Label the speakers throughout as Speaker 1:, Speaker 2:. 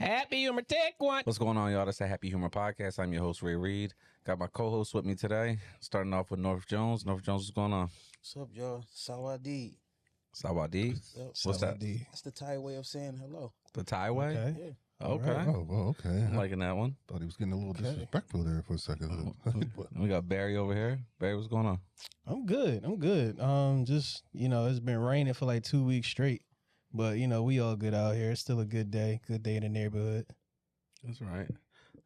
Speaker 1: Happy Humor, take one.
Speaker 2: What's going on, y'all? That's a Happy Humor Podcast. I'm your host, Ray Reed. Got my co-host with me today. Starting off with North Jones. North Jones, what's going on?
Speaker 3: What's up, y'all? Sawadee.
Speaker 2: Sawadee?
Speaker 3: Yep.
Speaker 2: What's that?
Speaker 3: That's the Thai way of saying hello.
Speaker 2: The Thai way?
Speaker 1: Okay.
Speaker 3: Yeah.
Speaker 2: Okay.
Speaker 1: All right.
Speaker 4: Oh, well, okay.
Speaker 2: I'm liking that one.
Speaker 4: Thought he was getting a little disrespectful there for a second.
Speaker 2: We got Barry over here. Barry, what's going on?
Speaker 1: I'm good. Just, it's been raining for like 2 weeks straight. But, we all good out here. It's still a good day. Good day in the neighborhood.
Speaker 2: That's right.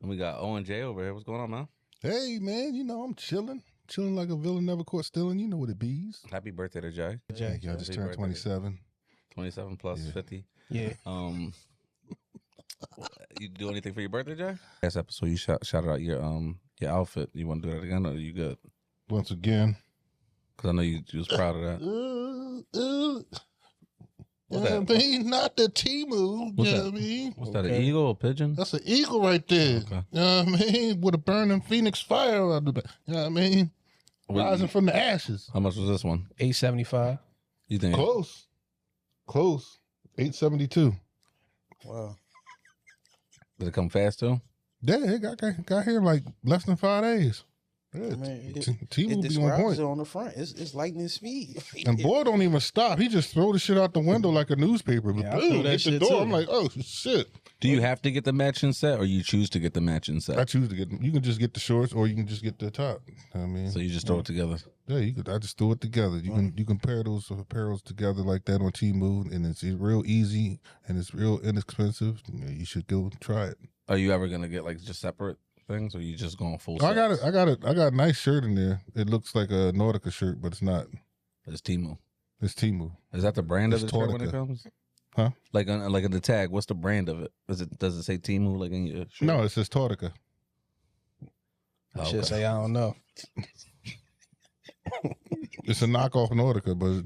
Speaker 2: And we got Owen J over here. What's going on, man?
Speaker 4: Hey, man, I'm chilling. Chilling like a villain never caught stealing. You know what it bees.
Speaker 2: Happy birthday to Jay.
Speaker 1: Jay.
Speaker 4: Yeah, I just
Speaker 2: Happy
Speaker 4: turned
Speaker 2: birthday.
Speaker 4: 27.
Speaker 2: 27 plus
Speaker 4: Yeah.
Speaker 2: 50.
Speaker 1: Yeah.
Speaker 2: You do anything for your birthday, Jay? Last episode, you shouted out your outfit. You want to do that again, or are you good?
Speaker 4: Once again.
Speaker 2: Because I know you was proud of that.
Speaker 4: What's that? I mean, not the T-move.
Speaker 2: What's
Speaker 4: You know
Speaker 2: that?
Speaker 4: what I mean?
Speaker 2: What's that, an eagle or a pigeon?
Speaker 4: That's an eagle right there.
Speaker 2: Okay.
Speaker 4: You know what I mean? With a burning phoenix fire out the back. You know what I mean? Rising from the ashes.
Speaker 2: How much was this one?
Speaker 1: $875.
Speaker 2: You think?
Speaker 4: Close. 872.
Speaker 3: Wow.
Speaker 2: Did it come fast too?
Speaker 4: Yeah, it got here like less than 5 days. Yeah,
Speaker 3: I mean, it
Speaker 4: T-Move be on
Speaker 3: describes
Speaker 4: point.
Speaker 3: it on the front. It's lightning speed.
Speaker 4: And boy don't even stop. He just throw the shit out the window like a newspaper.
Speaker 1: Yeah, I
Speaker 4: Boom,
Speaker 1: threw that
Speaker 4: hit the
Speaker 1: shit
Speaker 4: door.
Speaker 1: too.
Speaker 4: I'm like, oh shit.
Speaker 2: Do you have to get the matching set, or you choose to get the matching
Speaker 4: I
Speaker 2: set?
Speaker 4: choose to get. You can just get the shorts, or you can just get the top. I mean,
Speaker 2: So you just throw it together.
Speaker 4: yeah, you could. I just throw it together. You can pair those apparels together like that on Tmove, and it's real easy and it's real inexpensive. You should go try it.
Speaker 2: Are you ever gonna get like just separate things, or you just going full?
Speaker 4: I got it.
Speaker 2: sets?
Speaker 4: I got a nice shirt in there. It looks like a Nautica shirt, but it's not.
Speaker 2: It's Temu.
Speaker 4: It's Tmove.
Speaker 2: Is that the brand of
Speaker 4: It's
Speaker 2: the shirt when it
Speaker 4: Nautica.
Speaker 2: comes?
Speaker 4: Huh?
Speaker 2: Like on the tag, what's the brand of it? Does it say Temu like in your shirt?
Speaker 4: No, it says Nautica.
Speaker 1: I
Speaker 2: Oh,
Speaker 1: should
Speaker 2: okay.
Speaker 1: say, I don't know.
Speaker 4: It's a knockoff Nautica, but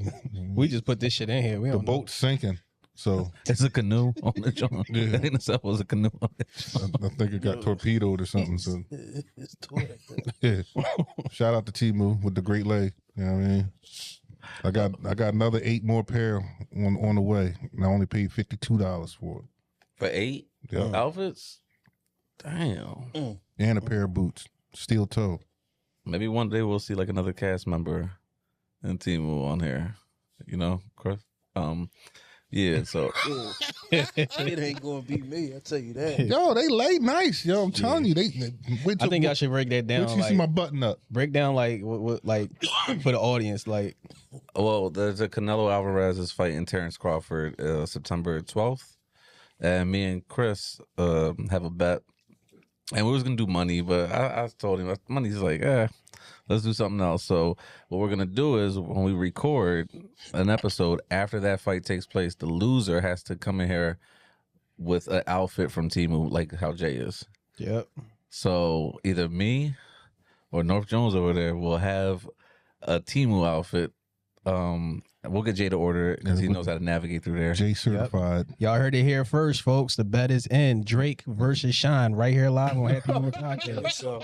Speaker 1: We just put this shit in here. We
Speaker 4: the
Speaker 1: don't know.
Speaker 4: boat's sinking. So
Speaker 2: It's a canoe on the joint.
Speaker 4: Yeah.
Speaker 2: It ain't itself was a canoe on it.
Speaker 4: I think it got torpedoed or something. So
Speaker 3: It's torn.
Speaker 4: yeah. Shout out to Temu with the great lay. You know what I mean? I got another 8 more pair on the way. And I only paid $52 for it.
Speaker 2: For 8
Speaker 4: Yeah.
Speaker 2: outfits? Damn.
Speaker 4: And a pair of boots. Steel toe.
Speaker 2: Maybe one day we'll see like another cast member in Temu on here. You know, Chris? Yeah, so
Speaker 3: It ain't gonna be me. I tell you that.
Speaker 4: Yo, they lay nice. Yo, I'm telling you. They wait
Speaker 1: I
Speaker 4: till,
Speaker 1: think I should break that
Speaker 4: wait
Speaker 1: down.
Speaker 4: till you see my button up.
Speaker 1: Break down like what like for the audience. Like,
Speaker 2: well, there's a Canelo Alvarez is fighting Terrence Crawford September 12th. And me and Chris have a bet. And we was going to do money, but I told him, money's like, let's do something else. So what we're going to do is when we record an episode after that fight takes place, the loser has to come in here with an outfit from Temu, like how Jay is.
Speaker 1: yep.
Speaker 2: So either me or North Jones over there will have a Temu outfit. We'll get Jay to order it because he knows how to navigate through there.
Speaker 4: J certified.
Speaker 1: Y'all heard it here first, folks. The bet is in. Drake versus Shine right here live on Happy Humor Podcast.
Speaker 3: So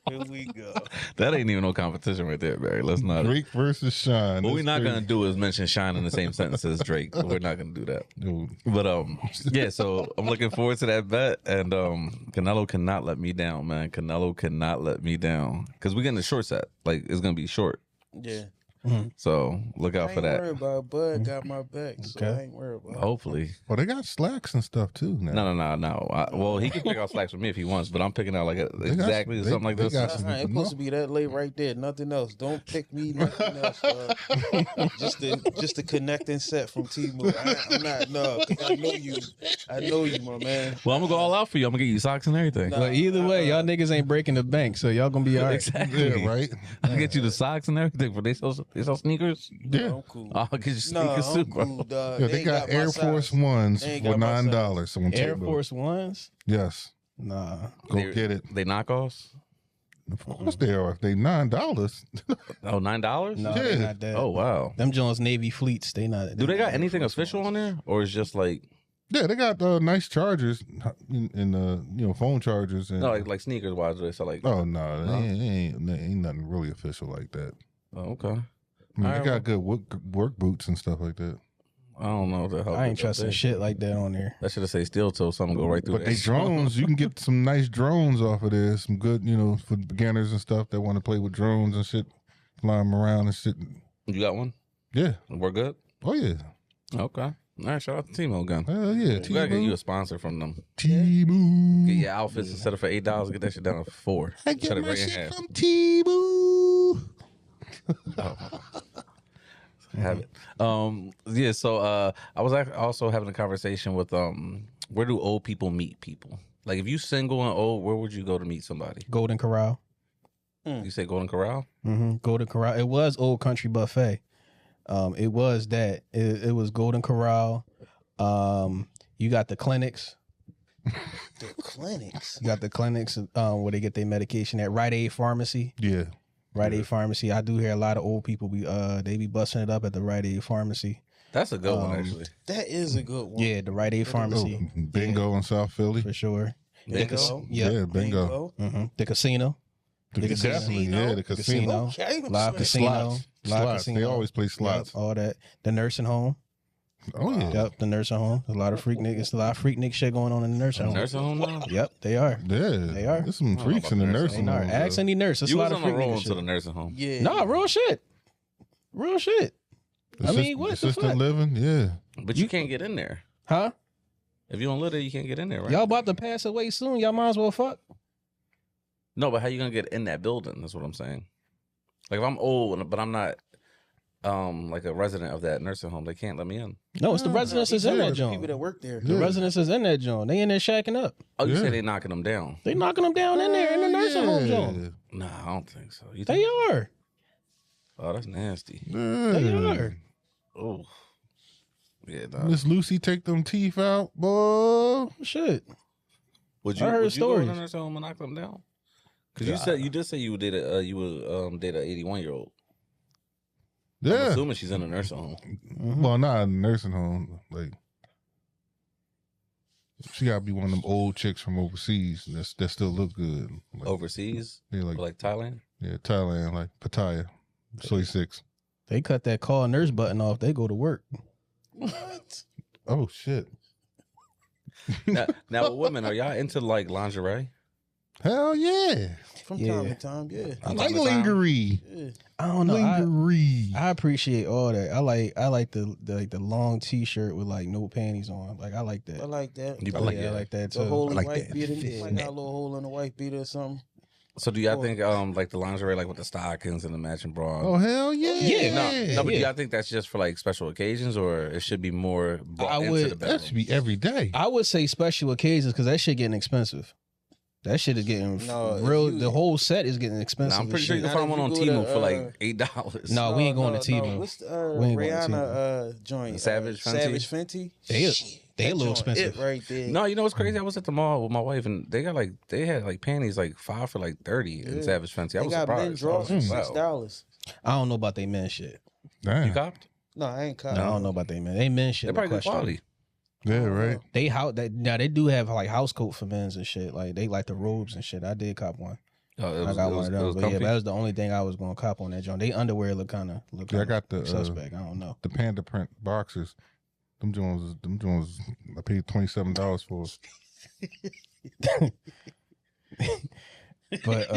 Speaker 3: here we go.
Speaker 2: That ain't even no competition right there, Barry. Let's not.
Speaker 4: Drake versus Shine.
Speaker 2: What we're
Speaker 4: That's
Speaker 2: not
Speaker 4: crazy.
Speaker 2: gonna do is mention Shine in the same sentence as Drake. We're not gonna do that.
Speaker 4: Dude,
Speaker 2: But yeah. So I'm looking forward to that bet, and Canelo cannot let me down, man. Canelo cannot let me down because we're getting the short set. Like it's gonna be short.
Speaker 3: Yeah.
Speaker 2: So look out
Speaker 3: I
Speaker 2: for
Speaker 3: ain't
Speaker 2: that.
Speaker 3: worried about it. Bud got my back, so
Speaker 1: Okay.
Speaker 3: I ain't worried about it.
Speaker 2: Hopefully.
Speaker 4: well, they got slacks and stuff too now.
Speaker 2: No. Well, he can pick out slacks with me if he wants, but I'm picking out like exactly
Speaker 4: they-
Speaker 2: something like
Speaker 4: they
Speaker 2: this.
Speaker 4: got
Speaker 3: It's supposed to be that late right there. Nothing else. Don't pick me. Nothing else. Just the connecting set from T-Move. I'm not. No, 'cause I know you. I know you, my man.
Speaker 2: Well, I'm gonna go all out for you. I'm gonna get you socks and everything.
Speaker 3: Nah.
Speaker 1: But either way, y'all niggas ain't breaking the bank, so y'all gonna be all right.
Speaker 2: Exactly.
Speaker 4: Yeah, right.
Speaker 2: I'll get you the socks and everything. But they sell sneakers.
Speaker 4: Yeah.
Speaker 3: I'm cool.
Speaker 2: I'll get you
Speaker 3: Nah,
Speaker 2: sneakers too,
Speaker 3: I'm
Speaker 2: bro.
Speaker 3: cool, dog.
Speaker 4: Yeah, they got
Speaker 3: my
Speaker 4: Air
Speaker 3: size.
Speaker 4: Force Ones
Speaker 3: They ain't
Speaker 4: for
Speaker 3: got my size.
Speaker 4: $9 on
Speaker 1: Air
Speaker 4: Tmove.
Speaker 1: Force Ones?
Speaker 4: Yes,
Speaker 1: Nah.
Speaker 4: go
Speaker 2: They-
Speaker 4: get it.
Speaker 2: They knockoffs.
Speaker 4: Of course they are. They $9.
Speaker 2: Oh, $9?
Speaker 1: No,
Speaker 4: Yeah.
Speaker 1: they not that.
Speaker 2: Oh wow.
Speaker 1: Them Jones Navy fleets, they not.
Speaker 2: Do they got anything official on there, or is just like
Speaker 4: Yeah, they got nice chargers and phone chargers and.
Speaker 2: no, like sneakers wise? They sell like
Speaker 4: Oh no, they ain't nothing really official like that.
Speaker 2: oh, okay.
Speaker 4: I mean,
Speaker 2: All right,
Speaker 4: they got good work boots and stuff like that.
Speaker 2: I don't know the hell.
Speaker 1: I ain't
Speaker 2: that
Speaker 1: trusting
Speaker 2: thing.
Speaker 1: shit like that on there.
Speaker 2: That should have say steel toe. Something go right through.
Speaker 4: But
Speaker 2: that
Speaker 4: they
Speaker 2: shit.
Speaker 4: drones, you can get some nice drones off of there. Some good, for beginners and stuff that want to play with drones and shit, fly them around and shit.
Speaker 2: You got one?
Speaker 4: Yeah.
Speaker 2: We're good.
Speaker 4: Oh yeah.
Speaker 2: Okay. All right. Shout out to Timo again.
Speaker 4: Hell yeah.
Speaker 2: You gotta get you
Speaker 4: T-Move.
Speaker 2: a sponsor from them.
Speaker 4: T-Move.
Speaker 2: Get your outfits instead of for $8. Get that shit down to $4.
Speaker 4: I
Speaker 2: Cut
Speaker 4: get
Speaker 2: it
Speaker 4: my
Speaker 2: right in
Speaker 4: shit
Speaker 2: half.
Speaker 4: from T-Move.
Speaker 2: Have it. Yeah. So I was also having a conversation with where do old people meet people? Like if you single and old, where would you go to meet somebody?
Speaker 1: Golden Corral.
Speaker 2: You say Golden Corral?
Speaker 1: Golden Corral. It was Old Country Buffet. It was that. It was Golden Corral. You got the clinics.
Speaker 3: The clinics.
Speaker 1: You got the clinics where they get their medication at Rite Aid Pharmacy.
Speaker 4: Yeah.
Speaker 1: Rite Aid Pharmacy. I do hear a lot of old people they be busting it up at the Rite Aid Pharmacy.
Speaker 2: That's a good one actually.
Speaker 3: That is a good one.
Speaker 1: Yeah, the Rite Aid Pharmacy
Speaker 4: Oh, bingo in South Philly.
Speaker 1: for sure.
Speaker 3: Bingo.
Speaker 4: Yeah, bingo.
Speaker 1: The casino.
Speaker 4: The
Speaker 1: casino.
Speaker 4: definitely, yeah, the casino.
Speaker 3: Okay.
Speaker 1: Live casino.
Speaker 4: Slots.
Speaker 1: Live
Speaker 4: Slots.
Speaker 1: casino.
Speaker 4: They always play slots.
Speaker 1: Yep, all that. The nursing home.
Speaker 4: Oh yeah.
Speaker 1: Yep, the nursing home. A lot of freak niggas. A lot of freak nigga shit going on in the nursing home.
Speaker 2: Nursing home now?
Speaker 1: Yep, they are.
Speaker 4: Yeah.
Speaker 1: They are.
Speaker 4: There's some
Speaker 2: know
Speaker 4: freaks
Speaker 2: about
Speaker 4: in the
Speaker 2: the
Speaker 4: nursing
Speaker 1: They are.
Speaker 4: home.
Speaker 1: Ask any nurse. It's
Speaker 2: You
Speaker 1: a
Speaker 2: was
Speaker 1: lot
Speaker 2: on
Speaker 1: of
Speaker 2: the
Speaker 1: freak
Speaker 2: roll
Speaker 1: nigga
Speaker 2: into
Speaker 1: shit.
Speaker 2: the nursing home.
Speaker 3: Yeah.
Speaker 1: Nah, real shit. Real shit. I mean, what the
Speaker 4: assistant
Speaker 1: fuck?
Speaker 4: living, yeah.
Speaker 2: But you can't get in there.
Speaker 1: Huh?
Speaker 2: If you don't live there, you can't get in there, right?
Speaker 1: Y'all about to pass away soon. Y'all might as well fuck.
Speaker 2: No, but how you gonna get in that building? That's what I'm saying. Like if I'm old, but I'm not like a resident of that nursing home, they can't let me in.
Speaker 1: No, it's the residences in that
Speaker 3: People
Speaker 1: joint.
Speaker 3: that work there.
Speaker 1: The
Speaker 4: Yeah.
Speaker 1: residences in that joint. They in there shacking up.
Speaker 2: Oh, you
Speaker 4: Yeah.
Speaker 2: say they knocking them down?
Speaker 1: They knocking them down in there in the nursing home joint.
Speaker 2: Nah, I don't think so. You
Speaker 1: They
Speaker 2: think?
Speaker 1: are.
Speaker 2: Oh, that's nasty.
Speaker 1: They
Speaker 4: Yeah.
Speaker 1: are.
Speaker 2: Oh, yeah. Nah.
Speaker 4: Miss Lucy take them teeth out, boy.
Speaker 1: Shit.
Speaker 2: Would
Speaker 1: I heard
Speaker 2: would you go in
Speaker 1: stories.
Speaker 2: the nursing home and knock them down? Because you did say you did it. You would date an 81-year-old. I'm
Speaker 4: Yeah.
Speaker 2: assuming she's in a nursing home.
Speaker 4: Well, not a nursing home. Like, she gotta be one of them old chicks from overseas that still look good. Like,
Speaker 2: Overseas,
Speaker 4: yeah,
Speaker 2: like Thailand.
Speaker 4: yeah, Thailand, like Pattaya, Soy 6.
Speaker 1: They cut that call nurse button off. They go to work.
Speaker 3: What?
Speaker 4: Oh shit!
Speaker 2: Now, with women, are y'all into like lingerie?
Speaker 4: Hell yeah!
Speaker 3: From
Speaker 1: Yeah.
Speaker 3: time to time, yeah.
Speaker 4: I
Speaker 2: From
Speaker 4: like
Speaker 2: time to time?
Speaker 4: lingerie.
Speaker 3: Yeah.
Speaker 1: I don't know.
Speaker 4: Lingerie.
Speaker 1: I appreciate all that. I like the long T-shirt with like no panties on. Like I like that.
Speaker 3: I like that.
Speaker 2: You
Speaker 1: I
Speaker 2: like
Speaker 1: like,
Speaker 2: that.
Speaker 1: I like that
Speaker 3: The
Speaker 1: too.
Speaker 3: hole in
Speaker 4: I like
Speaker 3: the white
Speaker 4: that
Speaker 3: beater.
Speaker 4: fit.
Speaker 3: Like got a little hole in the white beater or something.
Speaker 2: So do y'all think like the lingerie, like with the stockings and the matching bra?
Speaker 4: Oh hell yeah!
Speaker 1: Yeah,
Speaker 2: No, but do
Speaker 1: Yeah.
Speaker 2: y'all think that's just for like special occasions, or it should be more brought
Speaker 1: I
Speaker 2: into
Speaker 1: would-
Speaker 2: the
Speaker 4: That should
Speaker 2: bedroom?
Speaker 4: be every day.
Speaker 1: I would say special occasions because that shit getting expensive. That shit is getting
Speaker 3: No, if
Speaker 1: real.
Speaker 3: you-
Speaker 1: the whole set is getting expensive.
Speaker 2: Nah, I'm
Speaker 1: as
Speaker 2: pretty sure you
Speaker 1: shit.
Speaker 2: can find
Speaker 3: Now,
Speaker 2: one on
Speaker 3: if you go
Speaker 2: Temu
Speaker 3: to,
Speaker 2: for like $8.
Speaker 1: No, we ain't going to Temu.
Speaker 3: What's the
Speaker 1: We ain't going to
Speaker 3: Rihanna joint?
Speaker 2: Savage Fenty?
Speaker 3: Savage Fenty.
Speaker 1: They a-
Speaker 3: Shit,
Speaker 1: they a
Speaker 3: that
Speaker 1: little
Speaker 3: joint
Speaker 1: expensive.
Speaker 3: it right there.
Speaker 2: No, you know what's crazy? I was at the mall with my wife, and they had like panties like 5 for like 30 in
Speaker 3: Yeah.
Speaker 2: Savage Fenty. I
Speaker 3: they
Speaker 2: was
Speaker 3: got men
Speaker 2: surprised.
Speaker 3: drawers for
Speaker 2: Wow.
Speaker 3: $6.
Speaker 1: I don't know about they men shit.
Speaker 4: Damn.
Speaker 2: You copped?
Speaker 3: No, I ain't caught.
Speaker 1: I don't know about they men. They men shit.
Speaker 2: They're probably good
Speaker 1: question.
Speaker 2: quality.
Speaker 4: Yeah, right.
Speaker 1: They now they do have like house coat for men's and shit. Like they like the robes and shit. I did cop one.
Speaker 2: Oh,
Speaker 1: I got one of those. But yeah,
Speaker 2: comfy?
Speaker 1: that was the only thing I was gonna cop on that joint. They underwear look kind of
Speaker 4: Yeah, I got the
Speaker 1: suspect. I don't know.
Speaker 4: the panda print boxers. Them Jones. I paid $27 for.
Speaker 1: But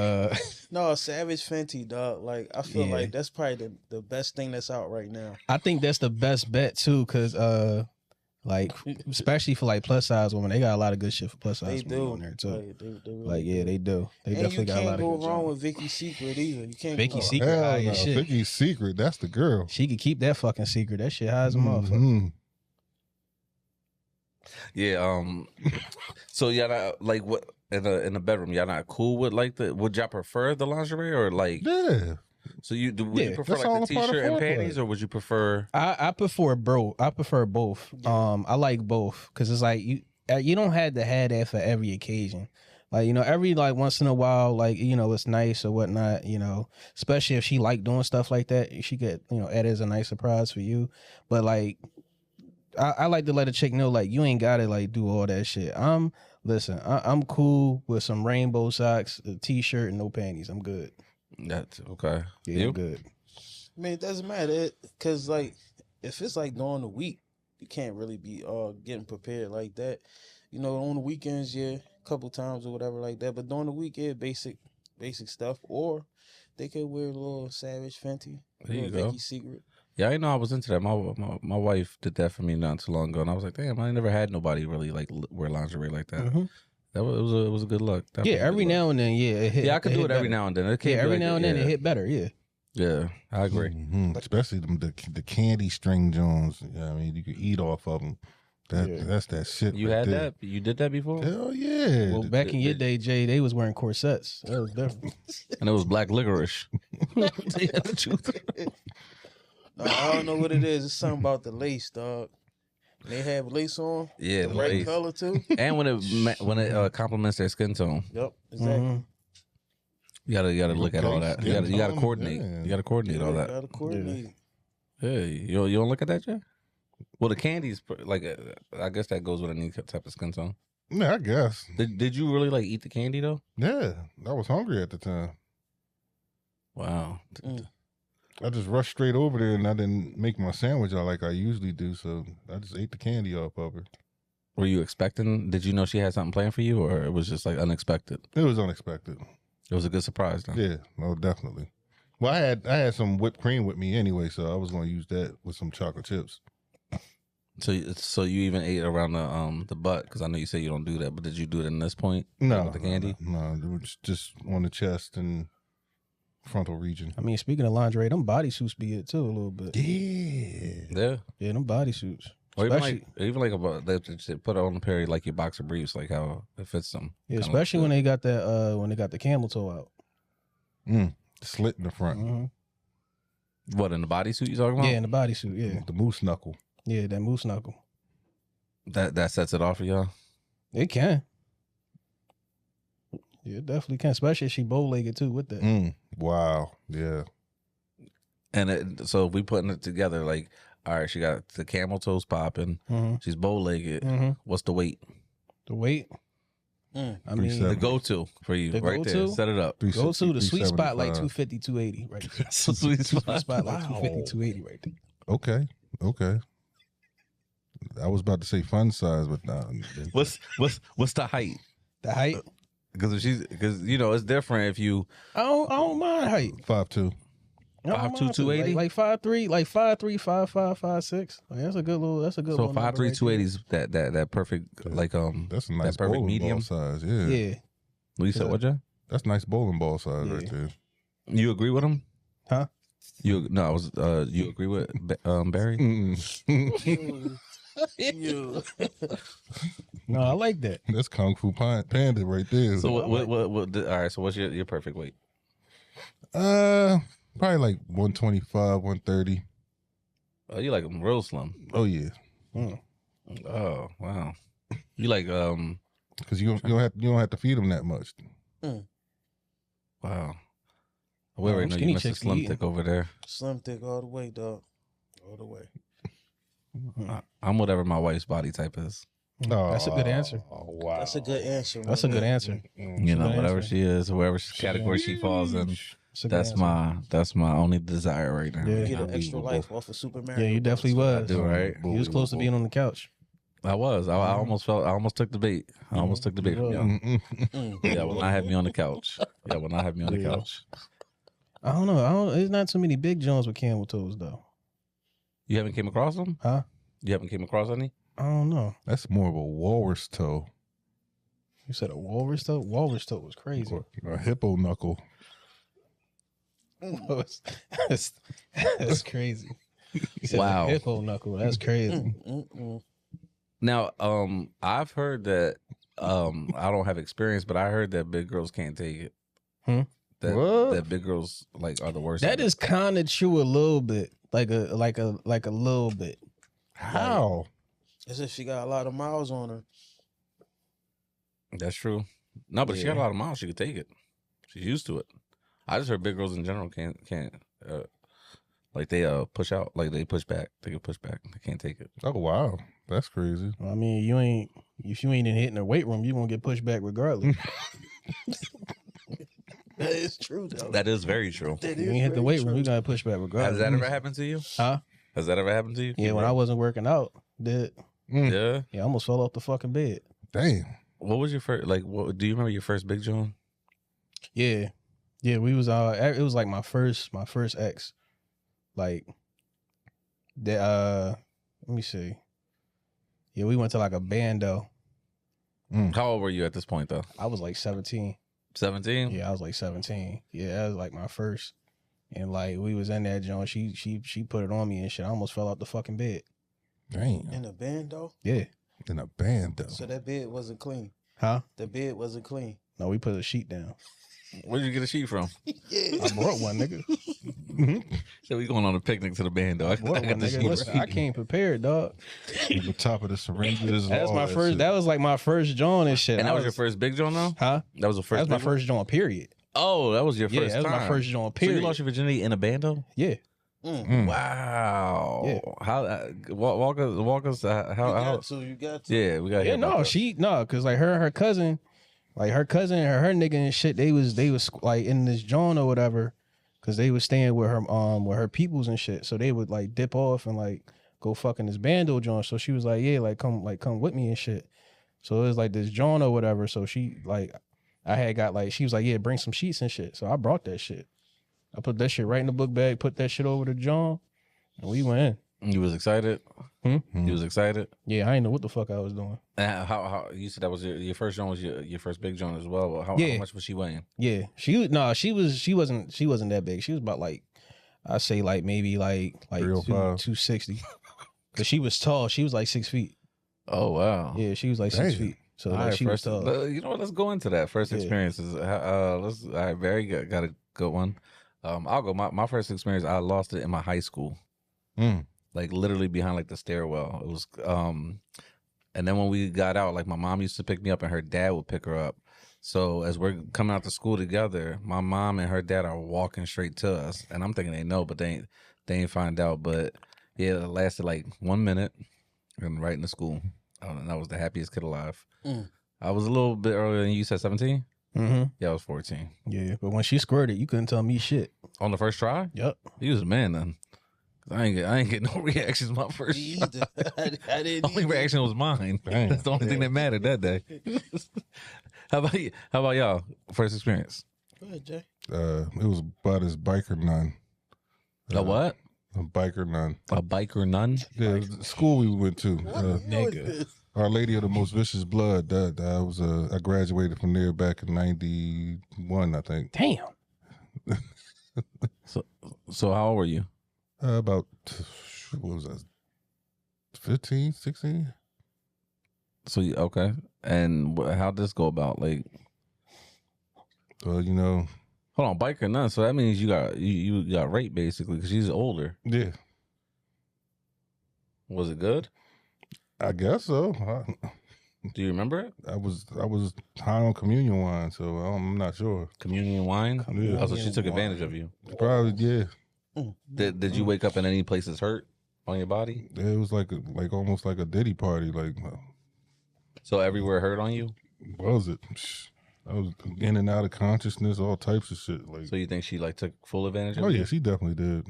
Speaker 3: No, Savage Fenty, dog. Like I feel
Speaker 1: Yeah.
Speaker 3: like that's probably the best thing that's out right now.
Speaker 1: I think that's the best bet too, cause like especially for like plus size women, they got a lot of good shit for plus
Speaker 3: They
Speaker 1: size women
Speaker 3: do.
Speaker 1: on there too.
Speaker 3: Like, they really
Speaker 1: Like yeah,
Speaker 3: do.
Speaker 1: they do. They
Speaker 3: And
Speaker 1: definitely
Speaker 3: you
Speaker 1: got a lot
Speaker 3: can't
Speaker 1: of
Speaker 3: go
Speaker 1: good
Speaker 3: wrong
Speaker 1: joints.
Speaker 3: with Vicky's Secret either. You can't.
Speaker 1: Vicky
Speaker 3: go
Speaker 1: Secret.
Speaker 4: Hell
Speaker 1: high
Speaker 4: no,
Speaker 1: as shit.
Speaker 4: Vicky's Secret. That's the girl.
Speaker 1: She could keep that fucking secret. That shit high as a motherfucker.
Speaker 4: Mhm.
Speaker 2: Yeah. So y'all not, like what in the bedroom? Y'all not cool with like the? Would y'all prefer the lingerie or like?
Speaker 4: Yeah.
Speaker 2: So would you
Speaker 1: Yeah,
Speaker 2: prefer
Speaker 4: that's
Speaker 2: like
Speaker 4: all
Speaker 2: the
Speaker 4: a part of
Speaker 2: t-shirt and
Speaker 4: foreplay.
Speaker 2: panties, or would you prefer?
Speaker 1: I prefer bro. I prefer both. I like both because it's like you don't have to have that for every occasion. Like every like once in a while, like it's nice or whatnot. Especially if she like doing stuff like that, she could add as a nice surprise for you. But like, I like to let a chick know like you ain't gotta like do all that shit. I'm cool with some rainbow socks, a t-shirt, and no panties. I'm good.
Speaker 2: That's okay.
Speaker 1: Yeah,
Speaker 2: You?
Speaker 1: I'm good.
Speaker 3: I mean, it doesn't matter because like if it's like during the week, you can't really be getting prepared like that. You know, on the weekends, yeah, a couple times or whatever like that. But during the week, yeah, basic stuff. Or they could wear a little Savage Fenty,
Speaker 2: There you
Speaker 3: little
Speaker 2: go.
Speaker 3: Vicky's Secret.
Speaker 2: Yeah, I know I was into that. My wife did that for me not too long ago, and I was like, damn, I never had nobody really like wear lingerie like that.
Speaker 1: Mhm.
Speaker 2: That was it was a good look. Definitely
Speaker 1: Yeah,
Speaker 2: a good
Speaker 1: every
Speaker 2: look.
Speaker 1: now and then, yeah, it hit.
Speaker 2: Yeah, I could
Speaker 1: it
Speaker 2: do
Speaker 1: hit
Speaker 2: it every
Speaker 1: better.
Speaker 2: now and then. It can't
Speaker 1: Yeah,
Speaker 2: be
Speaker 1: every
Speaker 2: like-
Speaker 1: now and then
Speaker 2: yeah.
Speaker 1: it hit better. Yeah.
Speaker 2: Yeah, I agree.
Speaker 4: Especially the candy string Jones. I mean, you could eat off of them. That's that shit.
Speaker 2: You
Speaker 4: right
Speaker 2: had
Speaker 4: there.
Speaker 2: that? You did that before?
Speaker 4: Hell yeah.
Speaker 1: Well, back in your day, Jay, they was wearing corsets. That was different.
Speaker 2: And it was black licorice. Yeah, the truth.
Speaker 3: No, I don't know what it is. It's something about the lace, dog. They have lace on.
Speaker 2: Yeah,
Speaker 3: The
Speaker 2: the
Speaker 3: right
Speaker 2: lace.
Speaker 3: color too.
Speaker 2: And when it complements their skin tone,
Speaker 3: Yep, exactly.
Speaker 1: Mhm.
Speaker 2: you gotta look at all that. You
Speaker 4: Skin
Speaker 2: gotta
Speaker 4: tone,
Speaker 2: coordinate.
Speaker 4: yeah.
Speaker 2: You gotta coordinate all that.
Speaker 3: Gotta coordinate.
Speaker 2: Hey, you don't look at that, Jay? Well, the candies, like, I guess that goes with any type of skin tone.
Speaker 4: Yeah, I guess.
Speaker 2: Did you really like eat the candy though?
Speaker 4: Yeah, I was hungry at the time.
Speaker 2: Wow.
Speaker 4: I just rushed straight over there and I didn't make my sandwich out like I usually do, so I just ate the candy off of her.
Speaker 2: Were you expecting? Did you know she had something planned for you, or it was just like unexpected?
Speaker 4: It was unexpected.
Speaker 2: It was a good surprise. Then.
Speaker 4: Yeah, no, definitely. Well, I had some whipped cream with me anyway, so I was going to use that with some chocolate chips.
Speaker 2: So you even ate around the butt, because I know you say you don't do that, but did you do it in this point?
Speaker 4: No,
Speaker 2: with the candy.
Speaker 4: No, it was just on the chest and frontal region.
Speaker 1: I mean, speaking of lingerie, them bodysuits be it too a little bit.
Speaker 4: Yeah.
Speaker 2: Yeah.
Speaker 1: Yeah, them bodysuits.
Speaker 2: Or even
Speaker 1: Especially-
Speaker 2: like they put it on the pair like your boxer briefs, like how it fits them.
Speaker 1: Yeah,
Speaker 2: Kinda
Speaker 1: especially
Speaker 2: looks
Speaker 1: when they got that when they got the camel toe out.
Speaker 4: Slit in the front.
Speaker 1: Mhm.
Speaker 2: good. What in the bodysuit you talking about?
Speaker 1: Yeah, in the bodysuit. Yeah,
Speaker 4: The moose knuckle.
Speaker 1: yeah, that moose knuckle.
Speaker 2: That sets it off for y'all.
Speaker 1: It can. Yeah, it definitely can. Especially if she bow legged too with that.
Speaker 4: Wow. Yeah.
Speaker 2: And so if we putting it together, like, all right, she got the camel toes popping.
Speaker 1: Mm-hmm.
Speaker 2: She's bow legged.
Speaker 1: Mm-hmm.
Speaker 2: What's the weight?
Speaker 1: The weight.
Speaker 3: Mm.
Speaker 1: I mean,
Speaker 4: 370.
Speaker 2: The go to for you,
Speaker 1: The
Speaker 2: right there.
Speaker 1: go-to?
Speaker 2: Set it up.
Speaker 1: go to the sweet spot like
Speaker 4: 375.
Speaker 1: 250, 280 right there.
Speaker 2: Sweet spot.
Speaker 1: Spot like
Speaker 2: Wow.
Speaker 1: 250, 280 right there.
Speaker 4: Okay. I was about to say fun size, but nah.
Speaker 2: What's the height?
Speaker 1: The height.
Speaker 2: Because it's different if you
Speaker 1: I don't mind height.
Speaker 4: 5'2".
Speaker 1: I don't
Speaker 2: 5'2",
Speaker 1: mind height.
Speaker 2: 280?
Speaker 1: Like 5'3", like 5'3", 5'5", 5'6". Like, that's a good little. That's a good.
Speaker 2: so
Speaker 1: little number
Speaker 2: 5'3",
Speaker 1: right
Speaker 2: 280 is that perfect like
Speaker 4: That's a nice
Speaker 2: perfect
Speaker 4: bowling
Speaker 2: medium?
Speaker 4: ball size.
Speaker 1: there.
Speaker 4: Yeah.
Speaker 1: Yeah.
Speaker 2: What you said, what, Jay?
Speaker 4: That's nice bowling ball size right
Speaker 1: Yeah.
Speaker 4: there.
Speaker 2: You agree with him?
Speaker 1: Huh?
Speaker 2: You agree with Barry?
Speaker 4: Mm-mm.
Speaker 3: You.
Speaker 1: No, I like that.
Speaker 4: That's Kung Fu Panda right there.
Speaker 2: So what all right, so what's your perfect weight?
Speaker 4: Probably like 125, 130.
Speaker 2: Oh, you like them real slim.
Speaker 4: Oh yeah,
Speaker 2: Oh, wow. You like
Speaker 4: because you don't have to feed them that much.
Speaker 2: wow. We already know
Speaker 1: skinny
Speaker 2: you Mr.
Speaker 1: chicks
Speaker 2: Slim
Speaker 1: eating.
Speaker 2: Thick over there.
Speaker 3: Slim thick all the way, dog. All the way.
Speaker 2: I'm whatever my wife's body type is.
Speaker 1: That's a good answer.
Speaker 4: Oh wow,
Speaker 3: That's a good answer.
Speaker 1: That's a good answer.
Speaker 2: You know,
Speaker 1: good
Speaker 2: whatever
Speaker 1: answer.
Speaker 2: she is, whoever category she falls in.
Speaker 1: That's a good
Speaker 2: That's
Speaker 1: answer.
Speaker 2: my only desire right now.
Speaker 1: Yeah.
Speaker 3: Get an extra life off of Super Mario.
Speaker 1: Yeah, you
Speaker 3: Bros.
Speaker 1: definitely was.
Speaker 2: do, right?
Speaker 1: He was close to being on the couch.
Speaker 2: I was. I almost took the bait. I almost took the bait from
Speaker 1: Yeah.
Speaker 2: y'all. Yeah, will not have me on the couch. Yeah, will not have me on the
Speaker 1: Yeah.
Speaker 2: couch.
Speaker 1: I don't know. There's not too many big Jones with camel toes though.
Speaker 2: You haven't came across them?
Speaker 1: Huh?
Speaker 2: You haven't came across any?
Speaker 1: I don't know.
Speaker 4: That's more of a walrus toe
Speaker 1: You said a walrus toe? Walrus toe was crazy.
Speaker 4: or a hippo knuckle.
Speaker 1: That's crazy. You said
Speaker 2: Wow.
Speaker 1: a hippo knuckle. That's crazy.
Speaker 2: Now, I've heard that I don't have experience, but I heard that big girls can't take it. That
Speaker 4: What?
Speaker 2: that big girls like are the worst.
Speaker 1: That
Speaker 2: at it.
Speaker 1: is kind of true a little bit, like a little bit.
Speaker 4: How?
Speaker 3: As if she got a lot of miles on her.
Speaker 2: That's true. No, but she got a
Speaker 1: Yeah.
Speaker 2: lot of miles. She could take it. She's used to it. I just heard big girls in general can't like they push out, like they push back. They can push back. They can't take it.
Speaker 4: Oh wow, that's crazy.
Speaker 1: I mean, if you ain't in hitting the weight room, you gonna get pushed back regardless.
Speaker 3: That is true, though.
Speaker 2: That is very true.
Speaker 3: That
Speaker 1: You
Speaker 3: is
Speaker 1: ain't hit the
Speaker 3: very
Speaker 1: weight room,
Speaker 3: true.
Speaker 1: you gotta push back regardless.
Speaker 2: Has that ever happened to you?
Speaker 1: Huh?
Speaker 2: Has that ever happened to you?
Speaker 1: Yeah, when I wasn't working out, Did.
Speaker 2: Yeah.
Speaker 1: Yeah, I almost fell off the fucking bed.
Speaker 4: Damn.
Speaker 2: What was your first? Like, what do you remember your first big joint?
Speaker 1: Yeah. Yeah, we was it was like my first ex. Like the let me see. Yeah, we went to like a bando.
Speaker 2: How old were you at this point though?
Speaker 1: I was like 17.
Speaker 2: 17.
Speaker 1: Yeah, I was like 17. Yeah, that was like my first. And like we was in that joint. She put it on me and shit. I almost fell out the fucking bed.
Speaker 4: Damn.
Speaker 3: In a band though.
Speaker 1: Yeah.
Speaker 4: In a band though.
Speaker 3: So that bed wasn't clean.
Speaker 1: Huh?
Speaker 3: The bed wasn't clean.
Speaker 1: No, we put a sheet down.
Speaker 2: Where did you get a sheet from?
Speaker 3: Yeah.
Speaker 1: I brought one, nigga.
Speaker 2: So we going on a picnic to the band though. I
Speaker 1: Brought
Speaker 2: got
Speaker 1: one,
Speaker 2: the
Speaker 1: nigga.
Speaker 2: sheet.
Speaker 1: Listen, I came prepared, dog.
Speaker 4: On the top of the syringes.
Speaker 1: That's
Speaker 4: all
Speaker 1: my
Speaker 4: that
Speaker 1: first.
Speaker 4: shit.
Speaker 1: That was like my first joint and shit.
Speaker 2: And
Speaker 1: I
Speaker 2: that was your first big joint though?
Speaker 1: Huh?
Speaker 2: That was the
Speaker 1: That
Speaker 2: first.
Speaker 1: was my
Speaker 2: big one?
Speaker 1: first joint. Period.
Speaker 2: Oh, that was your
Speaker 1: Yeah,
Speaker 2: first
Speaker 1: that was
Speaker 2: time.
Speaker 1: my first joint.
Speaker 2: So you
Speaker 1: Period.
Speaker 2: lost your virginity in a bando?
Speaker 1: Yeah.
Speaker 2: Wow.
Speaker 1: Yeah.
Speaker 2: How? Walk us. How?
Speaker 3: You got to.
Speaker 2: Yeah, we got.
Speaker 1: Yeah, no, cause like her cousin, and her nigga and shit, they was like in this joint or whatever, cause they was staying with her peoples and shit. So they would like dip off and like go fucking this bando joint. So she was like, yeah, come with me and shit. So it was like this joint or whatever. So she like, I had got like, she was like, yeah, bring some sheets and shit. So I brought that shit. I put that shit right in the book bag, put that shit over to John, and we went in.
Speaker 2: You was excited. You was excited.
Speaker 1: Yeah, I didn't know what the fuck I was doing.
Speaker 2: How you said that was your first joint was your first big joint as well. How much was she weighing?
Speaker 1: Yeah, she wasn't that big. She was about like, I say like maybe like 260. Cause she was tall. She was like 6 feet.
Speaker 2: Oh wow.
Speaker 1: Yeah, she was like 6 feet. So
Speaker 2: All
Speaker 1: like,
Speaker 2: right,
Speaker 1: she was tall.
Speaker 2: You know what? Let's go into that first
Speaker 1: Yeah.
Speaker 2: experiences. Let's. All right, very good. Got a good one. I'll go. My first experience, I lost it in my high school. Like literally behind like the stairwell. It was and then when we got out, like my mom used to pick me up and her dad would pick her up. So as we're coming out to school together, my mom and her dad are walking straight to us. And I'm thinking they know, but they ain't find out. But yeah, it lasted like 1 minute and right into school. And I was the happiest kid alive. I was a little bit earlier than you said 17?
Speaker 1: Mm-hmm.
Speaker 2: Yeah, I was 14.
Speaker 1: Yeah, but when she squirted, you couldn't tell me shit.
Speaker 2: On the first try?
Speaker 1: Yep.
Speaker 2: He was a man then. 'Cause I ain't get no reactions my first
Speaker 3: Me
Speaker 2: try.
Speaker 3: either. I didn't.
Speaker 2: The only
Speaker 3: either.
Speaker 2: reaction was mine.
Speaker 4: Damn.
Speaker 2: That's the only thing that mattered that day. How about you? How about y'all? First experience?
Speaker 3: Go ahead, Jay.
Speaker 4: It was about his biker nun.
Speaker 2: A what?
Speaker 4: A biker nun.
Speaker 2: A biker nun?
Speaker 4: Yeah, it was the school we went to.
Speaker 1: Nigga.
Speaker 4: Our Lady of the Most Vicious Blood. I graduated from there back in '91, I think.
Speaker 1: Damn.
Speaker 2: So how old were you?
Speaker 4: About what was that? 15, 16?
Speaker 2: So okay. And how'd this go about? Like,
Speaker 4: You know,
Speaker 2: hold on, biker nun. So that means you got raped basically because she's older.
Speaker 4: yeah,
Speaker 2: Was it good?
Speaker 4: I guess so.
Speaker 2: Do you remember it?
Speaker 4: I was high on communion wine, so I'm not sure.
Speaker 2: Communion wine.
Speaker 4: Yeah.
Speaker 2: Oh, so she took advantage of you.
Speaker 4: Probably, yeah.
Speaker 2: Did you wake up in any places hurt on your body?
Speaker 4: It was like almost like a Diddy party. Like,
Speaker 2: So everywhere hurt on you?
Speaker 4: what was it? I was in and out of consciousness, all types of shit. Like,
Speaker 2: So you think she like took full advantage of
Speaker 4: oh
Speaker 2: you?
Speaker 4: yeah, she definitely did.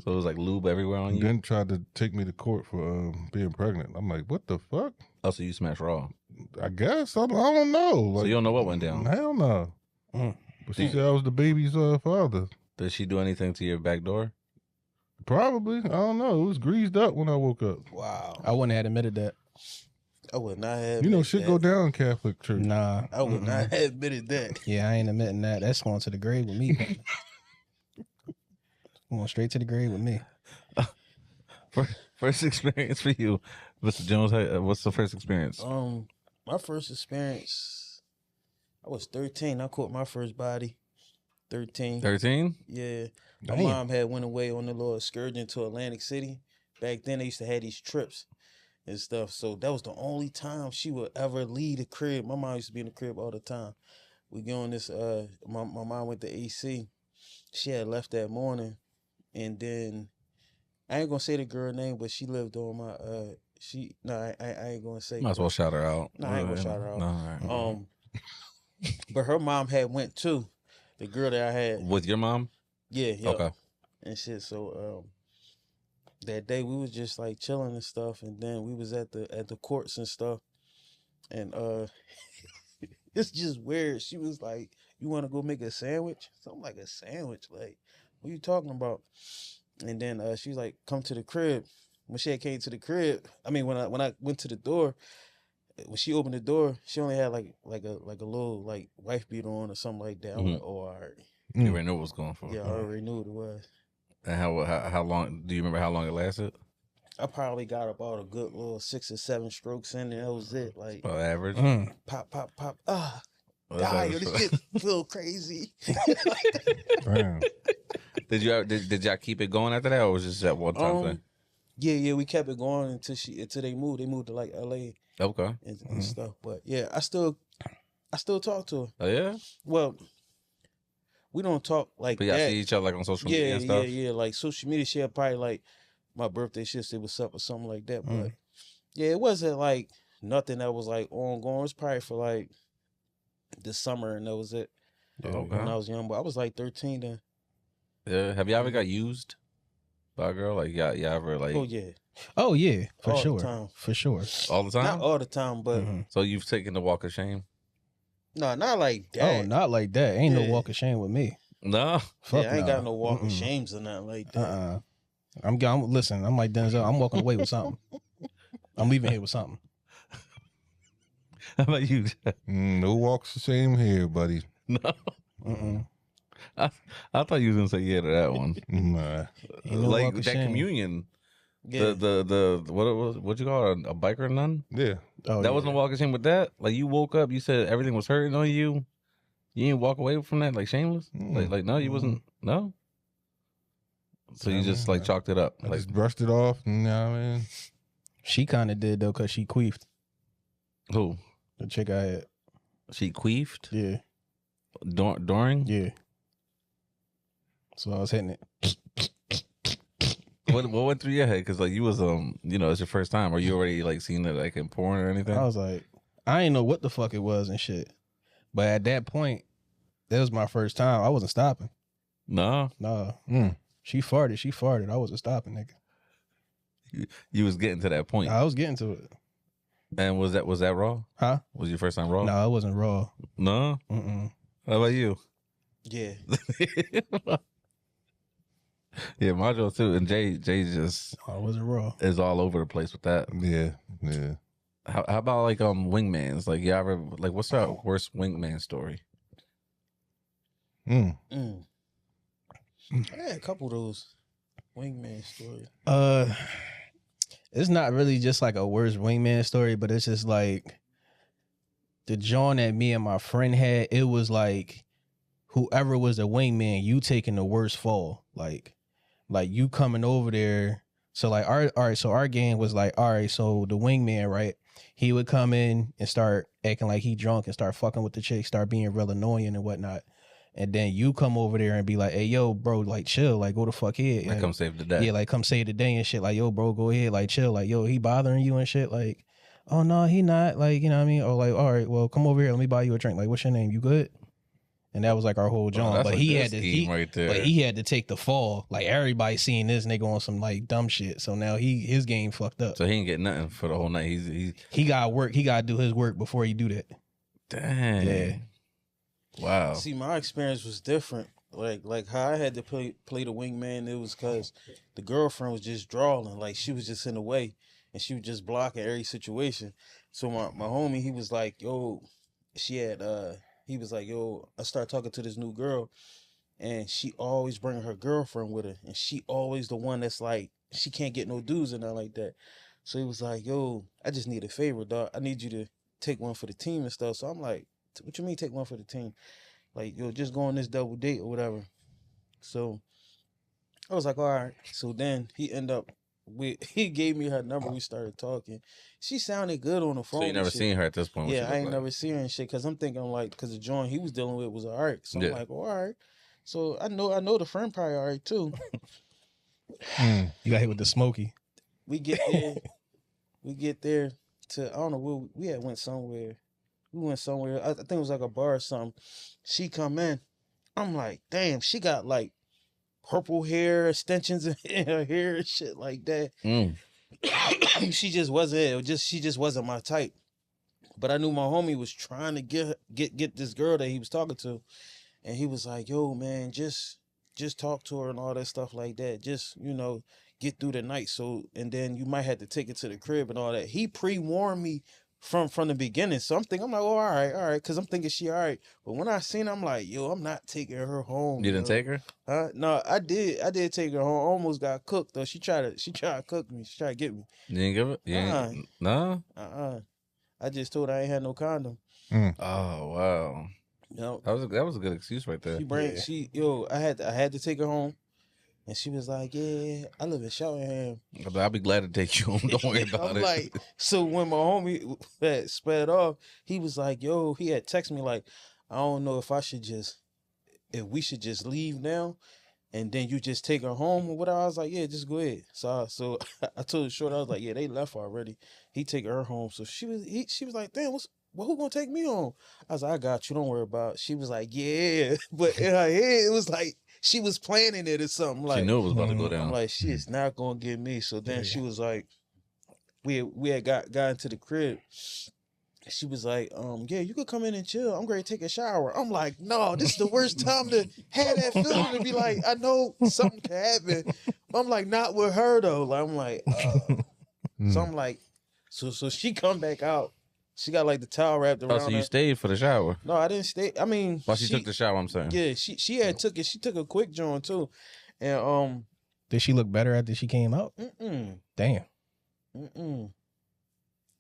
Speaker 2: So it was like lube everywhere on
Speaker 4: And
Speaker 2: you?
Speaker 4: then tried to take me to court for being pregnant. I'm like, what the fuck?
Speaker 2: Oh, so you smashed raw.
Speaker 4: I guess I don't know. Like,
Speaker 2: So you don't know what went down.
Speaker 4: Hell no.
Speaker 1: Mm.
Speaker 4: But she said I was the baby's father.
Speaker 2: Did she do anything to your back door?
Speaker 4: Probably. I don't know. It was greased up when I woke up.
Speaker 3: Wow.
Speaker 1: I wouldn't have admitted that.
Speaker 3: I would not have.
Speaker 4: You know,
Speaker 3: admitted
Speaker 4: shit
Speaker 3: that.
Speaker 4: go down in Catholic church.
Speaker 1: Nah.
Speaker 3: I would not have admitted that.
Speaker 1: Yeah, I ain't admitting that. That's going to the grave with me. Going straight to the grave with me.
Speaker 2: First experience for you, Mr. Jones. What's the first experience?
Speaker 3: My first experience, I was 13. I caught my first body. 13.
Speaker 2: 13?
Speaker 3: Yeah. My
Speaker 1: Damn.
Speaker 3: mom had went away on a little excursion to Atlantic City. Back then, they used to have these trips and stuff. So that was the only time she would ever leave the crib. My mom used to be in the crib all the time. We go on this, my mom went to AC. She had left that morning. And then, I ain't gonna say the girl name, but she lived on my, I ain't gonna say.
Speaker 2: Might as well shout her out.
Speaker 3: No, I ain't gonna shout her out.
Speaker 2: No, all right.
Speaker 3: But her mom had went too. The girl that I had.
Speaker 2: With your mom?
Speaker 3: Yeah, yeah.
Speaker 2: Okay.
Speaker 3: And shit. So that day we was just like chilling and stuff, and then we was at the courts and stuff, and it's just weird. She was like, "You want to go make a sandwich?" Something like a sandwich. Like, what you talking about? And then she was like, "Come to the crib." When she had came to the crib, I mean, when I went to the door, when she opened the door, she only had like a little like wife beater on or something like that. I'm
Speaker 2: Mhm.
Speaker 3: like, oh, all right.
Speaker 2: You already knew what was going for.
Speaker 3: Yeah, I already knew what it was.
Speaker 2: And how long? Do you remember how long it lasted?
Speaker 3: I probably got about a good little 6 or 7 strokes in, and that was it. Like
Speaker 2: About average.
Speaker 3: pop, pop, pop. Ah,
Speaker 2: Well, that's
Speaker 3: die.
Speaker 2: average.
Speaker 3: This shit feel crazy.
Speaker 4: Damn.
Speaker 2: Did y'all keep it going after that, or was it just that one time thing?
Speaker 3: Yeah, we kept it going until they moved. They moved to like LA
Speaker 2: Okay.
Speaker 3: and stuff. But yeah, I still talk to her.
Speaker 2: Oh yeah.
Speaker 3: Well, we don't talk like
Speaker 2: But y'all
Speaker 3: that.
Speaker 2: see each other like on social media and stuff.
Speaker 3: Yeah. Like social media, she'll probably like my birthday, she'll say what's up or something like that. But yeah, it wasn't like nothing that was like ongoing. It was probably for like the summer, and that was it.
Speaker 2: Okay.
Speaker 3: When I was young, but I was like 13 then.
Speaker 2: Yeah. Have you ever got used by a girl? Like y'all ever like
Speaker 3: Oh yeah,
Speaker 1: Oh yeah, for
Speaker 3: All the
Speaker 1: sure,
Speaker 3: time.
Speaker 1: for sure.
Speaker 2: all the time?
Speaker 3: not all the time, but
Speaker 1: Mhm.
Speaker 2: So you've taken the walk of shame?
Speaker 3: no, not like
Speaker 1: Oh,
Speaker 3: that.
Speaker 1: not like that. Ain't no
Speaker 3: Yeah.
Speaker 1: walk of shame with me.
Speaker 2: No.
Speaker 1: Fuck
Speaker 3: Yeah, I ain't got no walk of
Speaker 1: Mm-mm.
Speaker 3: shames or nothing like that.
Speaker 1: I'm listen. I'm like Denzel. I'm walking away with something. I'm leaving here with something.
Speaker 2: How about you?
Speaker 4: No walks of shame here, buddy.
Speaker 2: No.
Speaker 1: Mm-mm.
Speaker 2: I thought you was gonna say yeah to that one.
Speaker 4: Nah.
Speaker 1: Ain't no
Speaker 2: Like
Speaker 1: walk of
Speaker 2: that
Speaker 1: shame.
Speaker 2: communion.
Speaker 3: Yeah,
Speaker 2: The what you call it? A biker nun?
Speaker 4: Yeah.
Speaker 1: Oh,
Speaker 2: That
Speaker 1: yeah.
Speaker 2: wasn't a walk of shame with that. Like you woke up, you said everything was hurting on you. You didn't walk away from that like shameless. Like no, you wasn't. No. So you just like chalked it up.
Speaker 4: I
Speaker 2: Like
Speaker 4: just brushed it off. You know what I mean?
Speaker 1: She kind of did though, cause she queefed.
Speaker 2: who?
Speaker 1: The chick I had.
Speaker 2: She queefed
Speaker 1: Yeah,
Speaker 2: during.
Speaker 1: yeah. So I was hitting it.
Speaker 2: What went through your head? Because like you was it's your first time. Or you already like seen it like in porn or anything?
Speaker 1: I was like, I didn't know what the fuck it was and shit. But at that point, that was my first time. I wasn't stopping.
Speaker 2: No,
Speaker 1: Nah.
Speaker 4: Mm.
Speaker 1: She farted. I wasn't stopping, nigga.
Speaker 2: you was getting to that point.
Speaker 1: I was getting to it.
Speaker 2: And was that raw?
Speaker 1: Huh?
Speaker 2: Was your first time raw?
Speaker 1: No, it wasn't raw.
Speaker 2: No.
Speaker 1: Mm-mm.
Speaker 2: How about you?
Speaker 3: yeah.
Speaker 2: Yeah, Majo too, and Jay just
Speaker 1: Oh, it wasn't raw.
Speaker 2: is all over the place with that.
Speaker 4: Yeah. Yeah.
Speaker 2: How about like wingmans? Like you ever like what's your worst wingman story?
Speaker 4: Mm.
Speaker 3: I had a couple of those wingman stories.
Speaker 1: It's not really just like a worst wingman story, but it's just like the joint that me and my friend had. It was like whoever was the wingman, you taking the worst fall. Like you coming over there. So like our game was like, all right, so the wingman, right? He would come in and start acting like he drunk and start fucking with the chick, start being real annoying and whatnot. And then you come over there and be like, hey, yo, bro, like, chill. Like, go the fuck ahead.
Speaker 2: Like come save the day.
Speaker 1: Yeah, like, come save the day and shit. Like, yo, bro, go ahead. Like, chill. Like, yo, he bothering you and shit. Like, oh, no, he not. Like, you know what I mean? Or like, all right, well, come over here. Let me buy you a drink. Like, what's your name? You good? And that was like our whole joint.
Speaker 2: that's
Speaker 1: But
Speaker 2: a
Speaker 1: he
Speaker 2: good
Speaker 1: had to,
Speaker 2: scheme right there.
Speaker 1: but he had to take the fall. Like, everybody seeing this nigga on some like dumb shit. So now his game fucked up.
Speaker 2: So he ain't get nothing for the whole night. He's
Speaker 1: He got work. He got to do his work before he do that.
Speaker 2: dang.
Speaker 1: Yeah.
Speaker 2: Wow.
Speaker 3: See, my experience was different. Like how I had to play the wingman. It was because the girlfriend was just drawing. Like she was just in the way, and she was just blocking every situation. So my homie, he was like, yo, he was like, yo, I started talking to this new girl, and she always bring her girlfriend with her, and she always the one that's like, she can't get no dudes and nothing like that. So he was like, yo, I just need a favor, dog. I need you to take one for the team and stuff. So I'm like, what you mean take one for the team? Like, yo, just go on this double date or whatever. So I was like, all right. So then he gave me her number. We started talking. She sounded good on the phone.
Speaker 2: So you
Speaker 3: and
Speaker 2: never
Speaker 3: shit.
Speaker 2: seen her at this point? what
Speaker 3: Yeah,
Speaker 2: she
Speaker 3: I
Speaker 2: look
Speaker 3: ain't
Speaker 2: like.
Speaker 3: never seen her and shit. Cause I'm thinking like, cause the joint he was dealing with was all right. So
Speaker 2: Yeah.
Speaker 3: I'm like, well, all right. So I know the friend probably all right too.
Speaker 4: Mm.
Speaker 1: You got hit with the smoky.
Speaker 3: We get there to, I don't know where we had went somewhere. We went somewhere. I think it was like a bar or something. She come in. I'm like, damn, she got like purple hair extensions in her hair and shit like that. She just wasn't. She just wasn't my type. But I knew my homie was trying to get this girl that he was talking to, and he was like, "Yo, man, just talk to her and all that stuff like that. Just get through the night. So, and then you might have to take it to the crib and all that." He pre-warned me from the beginning. So I'm like, oh, all right, because I'm thinking she all right. But when I seen her, I'm like, yo, I'm not taking her home.
Speaker 2: You didn't take her?
Speaker 3: No, I did take her home. Almost got cooked though. She tried to cook me. She tried to get me.
Speaker 2: You didn't give it? No?
Speaker 3: I just told her I ain't had no condom.
Speaker 2: Oh wow.
Speaker 3: No.
Speaker 2: That was a good excuse right there.
Speaker 3: I had to take her home. And she was like, yeah, I live in Cheltenham.
Speaker 2: I'll be glad to take you home. Don't worry about it.
Speaker 3: Like, so when my homie had sped off, he was like, yo, he had texted me like, I don't know if we should just leave now and then you just take her home or whatever. I was like, yeah, just go ahead. So I told the short, I was like, yeah, they left already. He take her home. So she was like, damn, who gonna take me home? I was like, I got you, don't worry about it. She was like, yeah. But in her head, it was like, she was planning it or something. Like,
Speaker 2: she knew it was about to go down.
Speaker 3: I'm like, shit's not gonna get me. So then she was like, we had got into the crib. She was like, yeah, you could come in and chill. I'm ready to take a shower. I'm like, no, this is the worst time to have that feeling to be like, I know something can happen. I'm like, not with her though. Like, I'm like, so I'm like, so she come back out. She got like the towel wrapped around.
Speaker 2: Oh, so you stayed for the shower?
Speaker 3: No, I didn't stay. I mean,
Speaker 2: while she took the shower, I'm saying.
Speaker 3: Yeah, she had took it. She took a quick joint too, and
Speaker 1: Did she look better after she came out? Damn.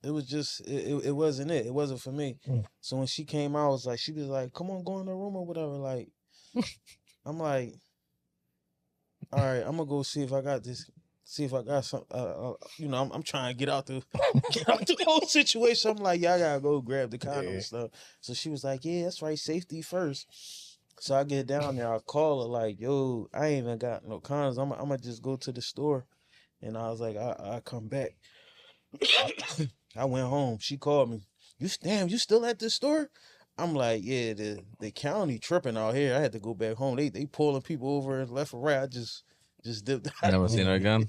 Speaker 3: It was just it wasn't it. It wasn't for me. So when she came out, she was like, "Come on, go in the room or whatever." Like, I'm like, all right, I'm gonna go see if I got this. See if I got some, I'm trying to get out the whole situation. I'm like, yeah, I gotta go grab the condom and stuff. So she was like, yeah, that's right, safety first. So I get down there, I call her like, yo, I ain't even got no condoms. I'm gonna just go to the store. And I was like, I come back. I went home. She called me. You still at the store? I'm like, yeah, the county tripping out here. I had to go back home. They pulling people over left and right. I just dipped out.
Speaker 2: Never seen her again?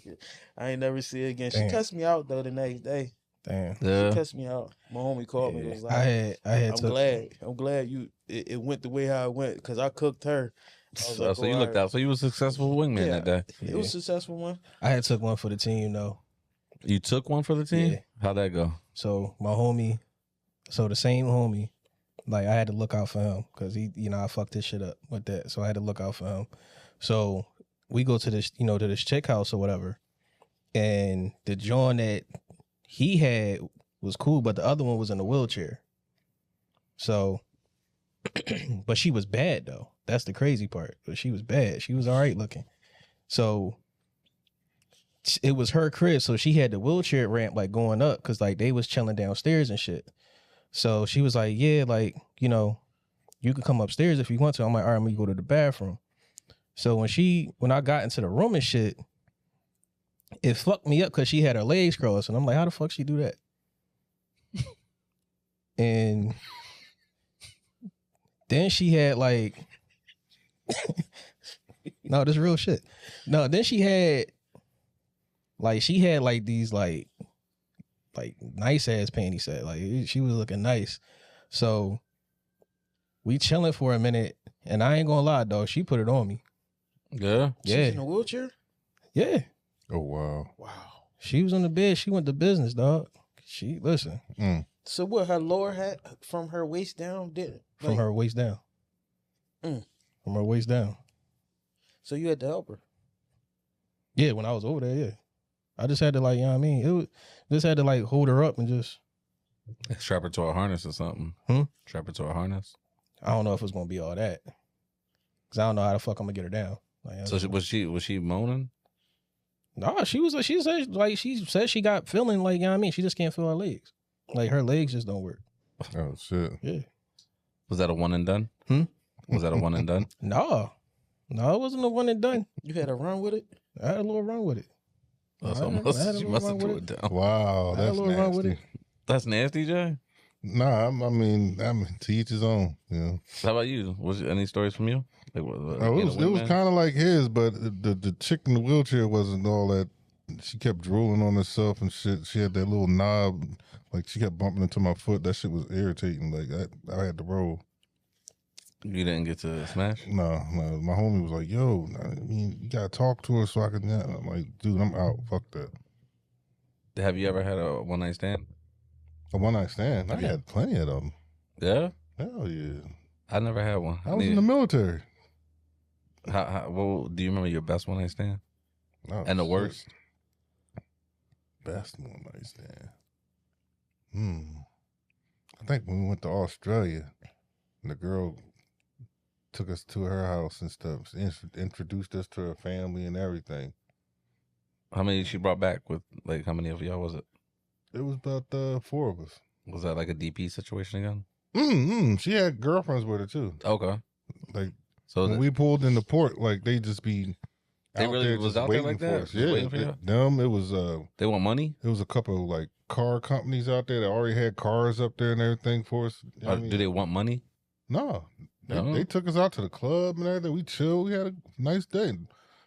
Speaker 3: I ain't never see her again. She cussed me out though the next day.
Speaker 1: Damn.
Speaker 2: Yeah.
Speaker 3: She cussed me out. My homie called me. It was like, I'm glad it went the way how it went because I cooked her.
Speaker 2: So you looked out. So you was a successful wingman that day.
Speaker 3: It was a successful one.
Speaker 1: I had took one for the team though.
Speaker 2: You took one for the team?
Speaker 1: Yeah.
Speaker 2: How'd that go?
Speaker 1: So my homie, the same homie, like I had to look out for him because he, I fucked this shit up with that. So I had to look out for him. So we go to this, to this chick house or whatever. And the joint that he had was cool, but the other one was in a wheelchair. So, but she was bad though. That's the crazy part. But she was bad. She was all right looking. So it was her crib. So she had the wheelchair ramp like going up because like they was chilling downstairs and shit. So she was like, yeah, like, you can come upstairs if you want to. I'm like, all right, I'm gonna go to the bathroom. So when I got into the room and shit, it fucked me up because she had her legs crossed. And I'm like, how the fuck she do that? And then she had like, no, this real shit. No, then she had these like nice ass panties set. Like she was looking nice. So we chilling for a minute and I ain't gonna lie, dog. She put it on me.
Speaker 2: Yeah.
Speaker 3: She's in a wheelchair?
Speaker 1: Yeah.
Speaker 4: Oh, wow.
Speaker 3: Wow.
Speaker 1: She was on the bed. She went to business, dog. Listen.
Speaker 3: So what, her lower hat from her waist down
Speaker 1: From her waist down. From her waist down.
Speaker 3: So you had to help her?
Speaker 1: Yeah, when I was over there, yeah. I just had to like, just had to like hold her up and just
Speaker 2: strap her to a harness or something. Strap her to a harness.
Speaker 1: I don't know if it's gonna be all that. Cause I don't know how the fuck I'm gonna get her down. Like,
Speaker 2: so was she moaning?
Speaker 1: No, she said she got feeling like, she just can't feel her legs. Like her legs just don't work.
Speaker 4: Oh shit.
Speaker 1: Yeah.
Speaker 2: Was that a one and done? Was that a one and done?
Speaker 1: No, it wasn't a one and done.
Speaker 3: You had a run with it?
Speaker 1: I had a little run with it.
Speaker 2: That's almost, you must have threw it down.
Speaker 4: Wow, that's nasty.
Speaker 2: That's nasty, Jay?
Speaker 4: Nah, I mean, to each his own. You know.
Speaker 2: How about you? Was any stories from you? Like,
Speaker 4: Oh, it was kind of like his, but the chick in the wheelchair wasn't all that. She kept drooling on herself and shit. She had that little knob, like she kept bumping into my foot. That shit was irritating. Like I had to roll.
Speaker 2: You didn't get to smash?
Speaker 4: No. My homie was like, "Yo, I mean, you gotta talk to her so I can." I'm like, "Dude, I'm out. Fuck that."
Speaker 2: Have you ever had a one night stand?
Speaker 4: A one night stand. I had plenty of them.
Speaker 2: Yeah,
Speaker 4: Hell yeah.
Speaker 2: I never had one.
Speaker 4: I was in the military.
Speaker 2: Well, do you remember your best one night stand
Speaker 4: Oh,
Speaker 2: and the
Speaker 4: shit.
Speaker 2: worst?
Speaker 4: Best one night stand. I think when we went to Australia, the girl took us to her house and stuff. Introduced us to her family and everything.
Speaker 2: How many she brought back with? Like, how many of y'all was it?
Speaker 4: It was about 4 of us.
Speaker 2: Was that like a DP situation again?
Speaker 4: She had girlfriends with her too.
Speaker 2: Okay,
Speaker 4: Like
Speaker 2: so
Speaker 4: when we pulled in the port, like they just be
Speaker 2: They
Speaker 4: out
Speaker 2: really
Speaker 4: there
Speaker 2: was
Speaker 4: just
Speaker 2: out there
Speaker 4: waiting
Speaker 2: like
Speaker 4: for
Speaker 2: that?
Speaker 4: us.
Speaker 2: Just
Speaker 4: Yeah,
Speaker 2: waiting for you?
Speaker 4: them. It was
Speaker 2: they want money.
Speaker 4: it was a couple of like car companies out there that already had cars up there and everything for us. You know what I mean?
Speaker 2: Do they want money?
Speaker 4: No,
Speaker 2: No?
Speaker 4: they took us out to the club and everything. We chilled. We had a nice day.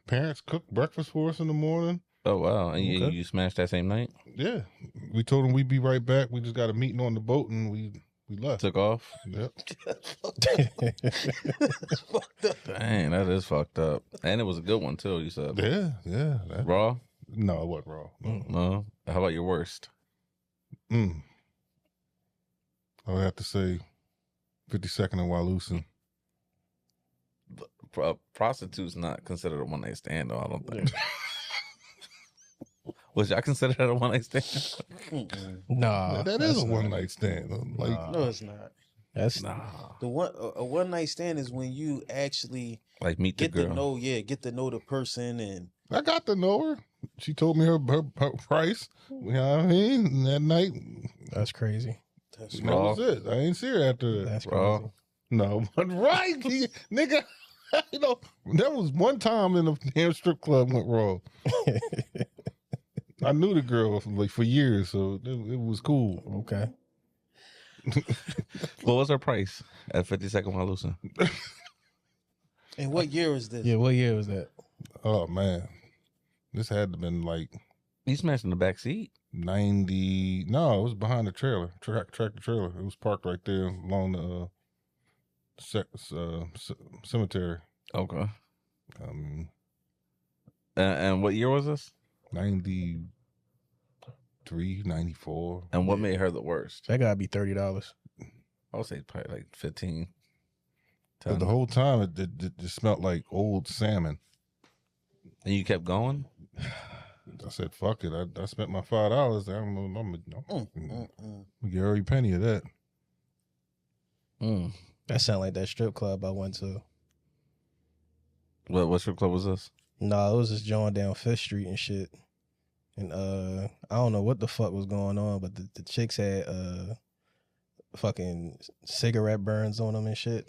Speaker 4: Parents cooked breakfast for us in the morning.
Speaker 2: Oh wow! And
Speaker 4: Okay.
Speaker 2: you smashed that same night?
Speaker 4: Yeah, we told them we'd be right back. We just got a meeting on the boat and we left.
Speaker 2: Took off.
Speaker 4: Yep.
Speaker 3: Fucked up.
Speaker 2: Dang, that is fucked up. And it was a good one too. You said
Speaker 4: Yeah.
Speaker 2: raw.
Speaker 4: No, it wasn't raw.
Speaker 2: No. How about your worst?
Speaker 4: I would have to say 52nd and Walosan.
Speaker 2: Prostitute's not considered a one night stand, though. I don't think. Was y'all considered that a one night stand?
Speaker 3: Mm-mm.
Speaker 1: Nah,
Speaker 4: That is a one night stand. Like
Speaker 1: Nah.
Speaker 3: No, it's not.
Speaker 1: That's
Speaker 2: Nah.
Speaker 3: A one night stand is when you actually
Speaker 2: Like meet the
Speaker 3: get to
Speaker 2: girl.
Speaker 3: get to know the person and
Speaker 4: I got to know her. She told me her price. You know what I mean? And that night,
Speaker 1: that's crazy.
Speaker 3: that's
Speaker 4: that was it. I ain't see her after that.
Speaker 1: That's
Speaker 2: Raw.
Speaker 1: crazy.
Speaker 4: No, but right, nigga. You know, there was one time in the damn strip club went wrong. I knew the girl like for years, so it was cool.
Speaker 1: Okay.
Speaker 2: What was her price at 52nd Walosan?
Speaker 3: And what year is this?
Speaker 1: Yeah, what year was that?
Speaker 4: Oh man, this had to been like
Speaker 2: You smashed in the back seat.
Speaker 4: 90. No, it was behind the trailer, tractor trailer. It was parked right there along the cemetery.
Speaker 2: Okay.
Speaker 4: Um,
Speaker 2: And what year was this?
Speaker 4: 93, 94.
Speaker 2: And what made her the worst?
Speaker 1: That gotta be $30.
Speaker 2: I would say probably like 15.
Speaker 4: But the whole time it just smelled like old salmon.
Speaker 2: And you kept going?
Speaker 4: I said, "Fuck it." I spent my $5. I'm gonna get every penny of that.
Speaker 1: That sound like that strip club I went to.
Speaker 2: What strip club was this?
Speaker 1: Nah, it was just joint down Fifth Street and shit. And I don't know what the fuck was going on, but the chicks had fucking cigarette burns on them and shit.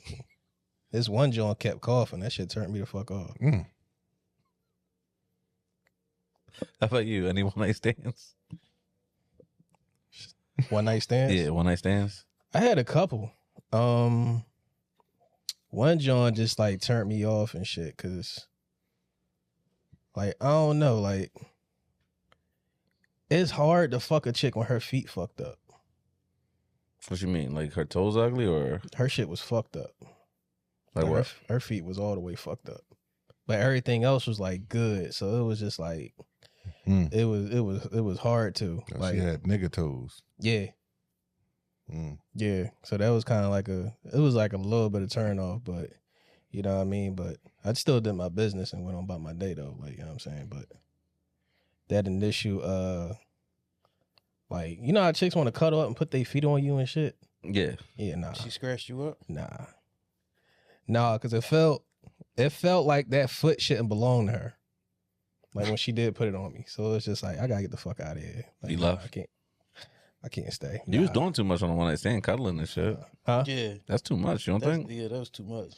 Speaker 1: This one joint kept coughing. That shit turned me the fuck off.
Speaker 2: How about you? Any one night stands?
Speaker 1: One night stands?
Speaker 2: Yeah, one night stands.
Speaker 1: I had a couple. One joint just like turned me off and shit, cause like I don't know, like it's hard to fuck a chick when her feet fucked up.
Speaker 2: What you mean? Like her toes ugly or
Speaker 1: Her shit was fucked up.
Speaker 2: like what?
Speaker 1: Her feet was all the way fucked up, but everything else was like good. So it was just like it was hard to like
Speaker 4: She had nigga toes.
Speaker 1: yeah. Yeah, so that was kind of like it was like a little bit of turn off, but you know what I mean? But I still did my business and went on about my day though, like, you know what I'm saying? But that initial, like, you know how chicks want to cuddle up and put their feet on you and shit?
Speaker 2: Yeah.
Speaker 1: Yeah, nah.
Speaker 3: She scratched you up?
Speaker 1: Nah, because it felt like that foot shouldn't belong to her. Like when she did put it on me. So it's just like, I gotta get the fuck out of here. Like,
Speaker 2: You
Speaker 1: nah,
Speaker 2: left?
Speaker 1: I can't stay.
Speaker 2: You was
Speaker 1: Nah.
Speaker 2: doing too much on the one night stand, cuddling and shit.
Speaker 1: Huh?
Speaker 3: Yeah.
Speaker 2: That's too much, you don't think?
Speaker 3: Yeah, that was too much.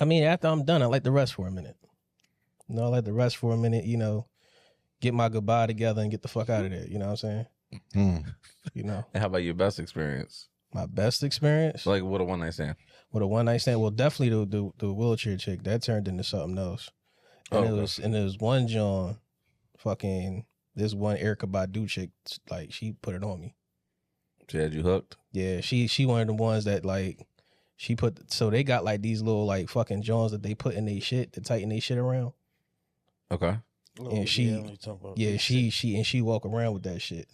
Speaker 1: I mean, after I'm done, I like to rest for a minute. You know, I like to rest for a minute, you know, get my goodbye together and get the fuck out of there. You know what I'm saying? You know,
Speaker 2: And how about your best experience?
Speaker 1: My best experience
Speaker 2: Like what a one night stand.
Speaker 1: with a one night stand. Well, definitely the wheelchair chick that turned into something else. And
Speaker 2: Oh,
Speaker 1: it was one John, fucking this one Erica Badu chick. Like she put it on me.
Speaker 2: She had you hooked.
Speaker 1: Yeah, she one of the ones that like she put. So they got like these little like fucking Johns that they put in their shit to tighten their shit around.
Speaker 2: Okay.
Speaker 1: And she-
Speaker 3: I know what you're talking about.
Speaker 1: Yeah, she walk around with that shit.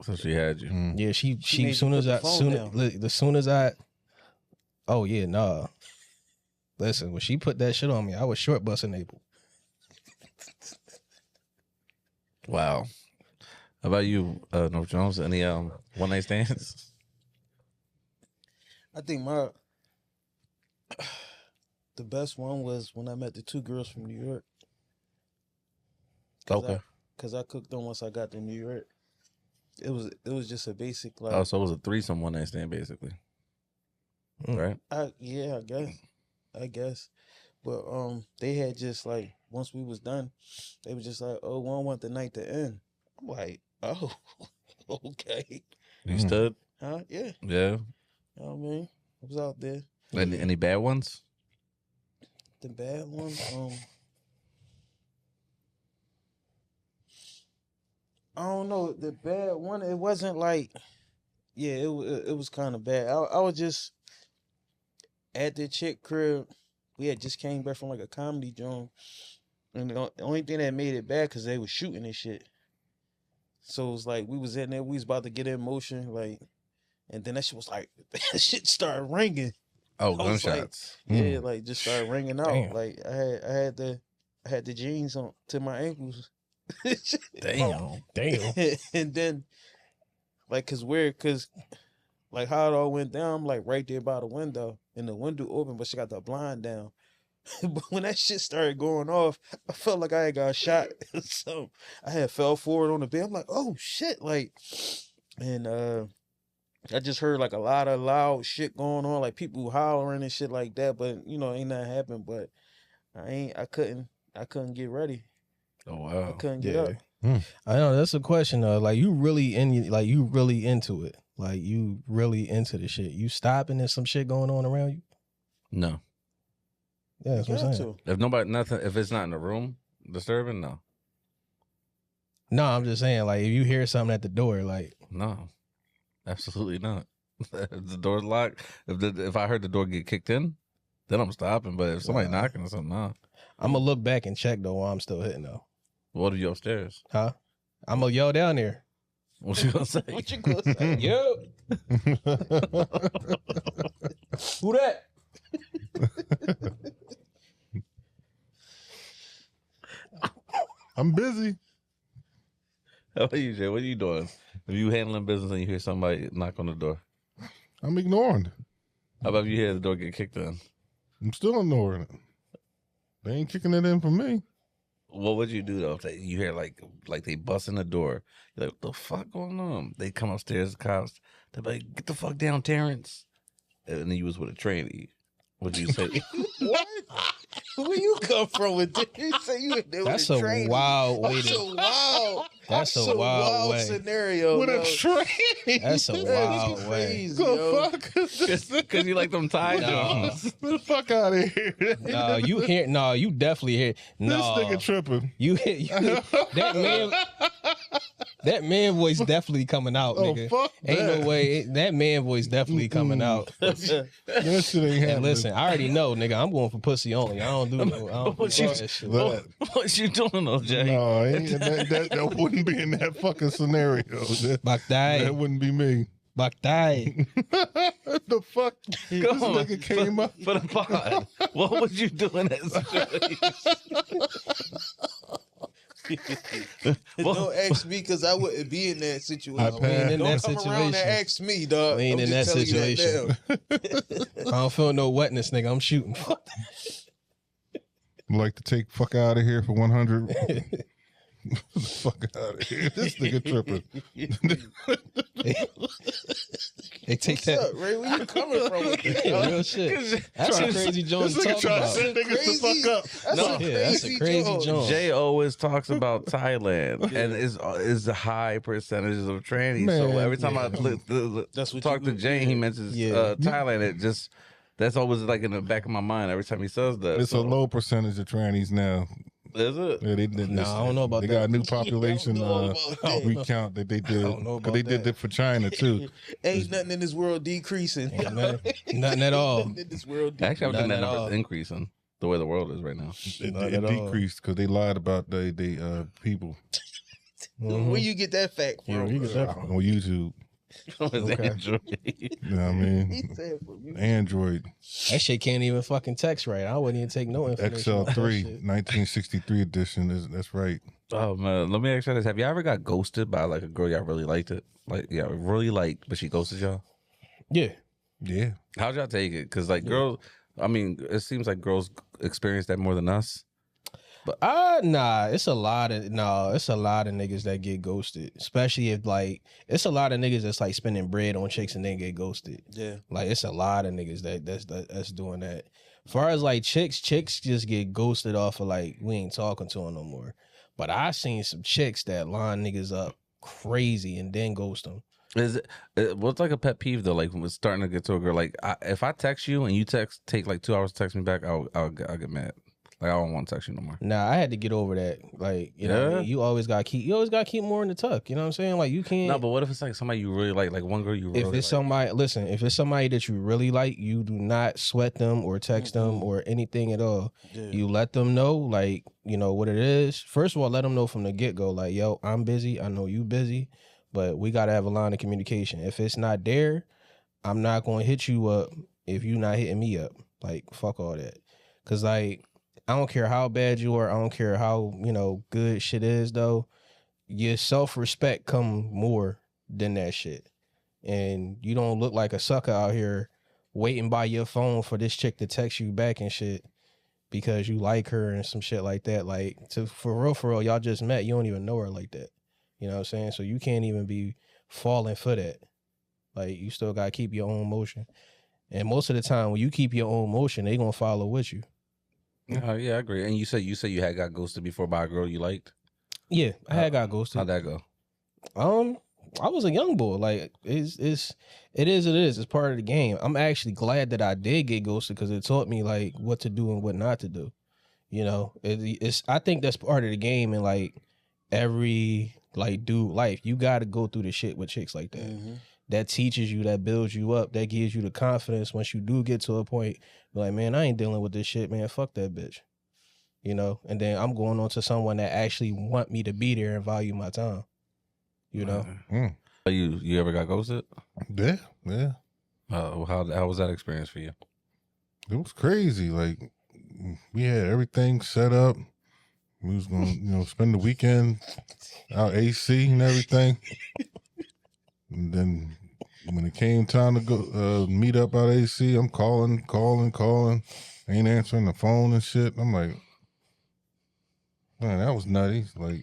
Speaker 2: So she had you.
Speaker 4: Mm.
Speaker 1: Yeah, she
Speaker 3: made
Speaker 1: soon
Speaker 3: you
Speaker 1: as
Speaker 3: put
Speaker 1: I
Speaker 3: the phone down.
Speaker 1: soon as I. Oh yeah, nah. Listen, when she put that shit on me, I was short busting able.
Speaker 2: Wow. How about you, North Jones? Any one night stands?
Speaker 3: I think the best one was when I met the two girls from New York.
Speaker 2: Okay.
Speaker 3: Because I cooked them once I got to New York. It was just a basic like
Speaker 2: Oh, so it was a threesome one night stand basically.
Speaker 1: Mm.
Speaker 2: Right?
Speaker 3: I guess. But they had just like once we was done, they was just like, oh, we don't want the night to end. I'm like, oh, okay.
Speaker 2: You
Speaker 4: Mm.
Speaker 2: stood?
Speaker 3: Huh? Yeah.
Speaker 2: Yeah.
Speaker 3: You know what I mean? I was out there.
Speaker 2: Any bad ones?
Speaker 3: The bad one, I don't know. The bad one, it wasn't like, yeah, it was kind of bad. I was just at the chick crib. We had just came back from like a comedy joint, and the only thing that made it bad because they was shooting and shit. So it was like we was in there, we was about to get in motion, like, and then that shit was like, that shit started ringing.
Speaker 2: Oh,
Speaker 3: I was like-
Speaker 2: gunshots.
Speaker 3: Yeah, like just started ringing out.
Speaker 1: Damn.
Speaker 3: Like I had the jeans on to my ankles.
Speaker 1: Damn.
Speaker 3: And then like cause like how it all went down, I'm like right there by the window and the window open, but she got the blind down. But when that shit started going off, I felt like I had got shot. So I had fell forward on the bed. I'm like, oh shit, like, and I just heard like a lot of loud shit going on, like people hollering and shit like that. But you know, ain't nothing happened. But I couldn't get ready.
Speaker 2: Oh
Speaker 3: I
Speaker 2: wow.
Speaker 3: couldn't get
Speaker 1: Yeah.
Speaker 3: up.
Speaker 1: I know that's a question though. Like you really into it. Like you really into the shit. You stopping there's some shit going on around you.
Speaker 2: No.
Speaker 1: Yeah, that's what I'm
Speaker 3: Got
Speaker 1: saying.
Speaker 3: to.
Speaker 2: If it's not in the room disturbing, no.
Speaker 1: No, I'm just saying like if you hear something at the door, like
Speaker 2: No. Absolutely not. If the door's locked, if I heard the door get kicked in, then I'm stopping. But if somebody
Speaker 1: Wow.
Speaker 2: knocking or something, no.
Speaker 1: I'm gonna look back and check though while I'm still hitting though.
Speaker 2: What are you upstairs?
Speaker 1: Huh? I'm gonna yell down there.
Speaker 2: What you gonna say?
Speaker 3: What you gonna say?
Speaker 1: Yo, who that?
Speaker 4: I'm busy.
Speaker 2: How about you, Jay? What are you doing? If you handling business and you hear somebody knock on the door,
Speaker 4: I'm ignoring.
Speaker 2: how about if you hear the door get kicked in?
Speaker 4: I'm still ignoring it. They ain't kicking it in for me.
Speaker 2: What would you do though if you hear like they busting the door? You're like, what the fuck going on? They come upstairs, the cops. They're like, get the fuck down, Terrence. And then you was with a trainee. Would you say?
Speaker 3: What? Where you come from with this? You say you there
Speaker 1: That's
Speaker 3: with
Speaker 1: a
Speaker 3: trainee.
Speaker 1: wild way
Speaker 3: That's
Speaker 1: to.
Speaker 3: a wild.
Speaker 1: That's a
Speaker 3: that's
Speaker 1: wild way.
Speaker 3: scenario.
Speaker 4: With
Speaker 3: yo.
Speaker 4: a train.
Speaker 1: That's a
Speaker 3: That's
Speaker 1: wild way.
Speaker 3: crazy, yo.
Speaker 4: The fuck?
Speaker 2: Because you like them tie
Speaker 1: No.
Speaker 2: joints.
Speaker 4: Get the fuck out of here.
Speaker 1: No, you hear? No, you definitely hear.
Speaker 4: This
Speaker 1: No,
Speaker 4: nigga tripping.
Speaker 1: you hear that man. That man voice definitely coming out,
Speaker 4: Oh,
Speaker 1: nigga.
Speaker 4: fuck
Speaker 1: Ain't
Speaker 4: that.
Speaker 1: no way. That man voice definitely coming out.
Speaker 4: That shit ain't
Speaker 1: And
Speaker 4: happening.
Speaker 1: listen, I already know, nigga. I'm going for pussy only. I don't do no. I don't
Speaker 2: What
Speaker 1: do
Speaker 2: you-
Speaker 1: that shit.
Speaker 4: That-
Speaker 2: What you doing though, Jay?
Speaker 4: No, that wouldn't be in that fucking scenario. That
Speaker 1: Bakdai,
Speaker 4: wouldn't be me.
Speaker 1: Bakdai.
Speaker 4: The fuck? This
Speaker 2: Come on,
Speaker 4: nigga came up.
Speaker 2: for the pod. What would you do in that situation?
Speaker 3: Don't ask me because I wouldn't be in that situation.
Speaker 4: I passed.
Speaker 1: in
Speaker 3: Don't
Speaker 1: that
Speaker 3: come around
Speaker 1: situation.
Speaker 3: and ask me, dog.
Speaker 1: We ain't
Speaker 3: I'm
Speaker 1: in
Speaker 3: just
Speaker 1: that
Speaker 3: telling you
Speaker 1: situation.
Speaker 3: now.
Speaker 1: I don't feel no wetness, nigga. I'm shooting.
Speaker 4: Like to take fuck out of here for 100. Fuck out of here. This nigga tripping.
Speaker 1: They take
Speaker 3: What's
Speaker 1: that.
Speaker 3: up, Ray? Where you coming from with this?
Speaker 1: Real shit. That's a crazy joint to talk about.
Speaker 4: set niggas the fuck up.
Speaker 1: That's a crazy joint.
Speaker 2: Jay always talks about Thailand, and is the high percentages of trannies. So
Speaker 4: Man,
Speaker 2: every time I
Speaker 3: That's what
Speaker 2: talk
Speaker 3: you-
Speaker 2: to Jay, he mentions Thailand. It just that's always like in the back of my mind every time he says that.
Speaker 4: It's a low percentage of trannies now.
Speaker 2: Is it?
Speaker 4: Yeah,
Speaker 1: No, I don't know about
Speaker 4: they
Speaker 1: that.
Speaker 4: got a new population
Speaker 3: I don't know about that.
Speaker 4: recount that they did.
Speaker 1: don't know
Speaker 4: Because they
Speaker 1: about
Speaker 4: did
Speaker 1: that.
Speaker 4: that for China too.
Speaker 3: Ain't nothing in this world decreasing.
Speaker 1: Nothing at all.
Speaker 3: Nothing in this world
Speaker 2: Actually, I would think
Speaker 1: None
Speaker 2: that
Speaker 1: at all.
Speaker 2: number's increasing the way the world is right now.
Speaker 1: Not
Speaker 4: It
Speaker 1: at all.
Speaker 4: decreased because they lied about they people
Speaker 1: Mhm.
Speaker 3: Where you get that fact from?
Speaker 1: Yeah, where you get that from?
Speaker 4: on YouTube.
Speaker 1: Okay.
Speaker 4: You know what I
Speaker 3: He
Speaker 4: mean?
Speaker 3: said from you.
Speaker 4: Android
Speaker 1: That shit can't even fucking text right. I wouldn't even take no information. off that
Speaker 4: XL3
Speaker 1: shit.
Speaker 4: 1963 edition. That's right.
Speaker 2: Oh man, let me ask you this: have you ever got ghosted by like a girl y'all really liked it, like yeah, really liked, but she ghosted y'all?
Speaker 1: Yeah.
Speaker 4: Yeah.
Speaker 2: How'd y'all take it? Because like girls, I mean, it seems like girls experience that more than us.
Speaker 1: Nah, it's a lot of niggas that get ghosted. Especially if like it's a lot of niggas that's like spending bread on chicks and then get ghosted.
Speaker 3: Yeah.
Speaker 1: Like it's a lot of niggas that's doing that. As far as like chicks just get ghosted off of like we ain't talking to them no more. But I seen some chicks that line niggas up crazy and then ghost them.
Speaker 2: Is it what's like a pet peeve though? Like when it's starting to get to a girl, like if I text you and you take like 2 hours to text me back, I'll get mad. Like I don't want to text you no more.
Speaker 1: Nah, I had to get over that. Like, you know what I
Speaker 2: Yeah?
Speaker 1: mean? You always gotta keep more in the tuck. You know what I'm saying? Like you can't
Speaker 2: No, but what if it's like somebody you really like one girl you really
Speaker 1: if it's
Speaker 2: like?
Speaker 1: somebody listen, if it's somebody that you really like, you do not sweat them or text them or anything at all.
Speaker 3: Yeah.
Speaker 1: You let them know, like, you know, what it is. First of all, let them know from the get-go, like, yo, I'm busy. I know you busy, but we got to have a line of communication. If it's not there, I'm not going to hit you up if you not hitting me up. Like, fuck all that. Because, like, I don't care how bad you are. I don't care how, you know, good shit is, though. Your self-respect come more than that shit. And you don't look like a sucker out here waiting by your phone for this chick to text you back and shit because you like her and some shit like that. Like, for real, y'all just met. You don't even know her like that. You know what I'm saying? So you can't even be falling for that. Like, you still got to keep your own motion. And most of the time, when you keep your own motion, they going to follow with you.
Speaker 2: Oh yeah, I agree. And you said you had got ghosted before by a girl you liked.
Speaker 1: Yeah, I had got ghosted.
Speaker 2: How'd that go?
Speaker 1: I was a young boy. Like it is. It's part of the game. I'm actually glad that I did get ghosted because it taught me like what to do and what not to do. You know, it's. I think that's part of the game and like every like dude life. You got to go through the shit with chicks like that.
Speaker 3: Mm-hmm.
Speaker 1: That teaches you, that builds you up, that gives you the confidence once you do get to a point, like, man, I ain't dealing with this shit, man. Fuck that bitch. You know? And then I'm going on to someone that actually want me to be there and value my time. You know?
Speaker 2: You ever got ghosted?
Speaker 4: Yeah.
Speaker 2: How was that experience for you?
Speaker 4: It was crazy. Like we had everything set up. We was gonna, spend the weekend out AC and everything. And then when it came time to go meet up out AC, I'm calling, ain't answering the phone and shit. I'm like, man, that was nutty. Like,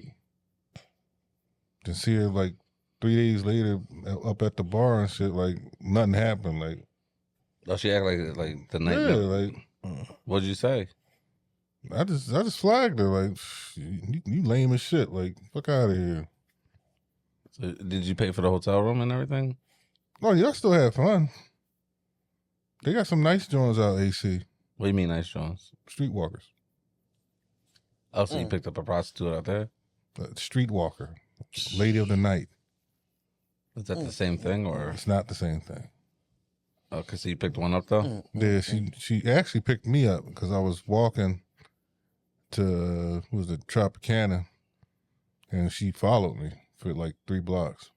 Speaker 4: to see her like 3 days later up at the bar and shit, like nothing happened. Like,
Speaker 2: Oh, she act like the night.
Speaker 4: yeah, like
Speaker 2: What'd you say?
Speaker 4: I just flagged her like, you lame as shit. Like, fuck out of here.
Speaker 2: So, did you pay for the hotel room and everything?
Speaker 4: Oh, y'all still had fun. They got some nice joints out AC.
Speaker 2: What do you mean, nice Jones?
Speaker 4: Streetwalkers.
Speaker 2: Oh, so you picked up a prostitute out there?
Speaker 4: Streetwalker. Lady of the night.
Speaker 2: Is that the same thing, or
Speaker 4: It's not the same thing.
Speaker 2: okay? So you picked one up though.
Speaker 4: Yeah, she actually picked me up because I was walking to Tropicana, and she followed me for like 3 blocks.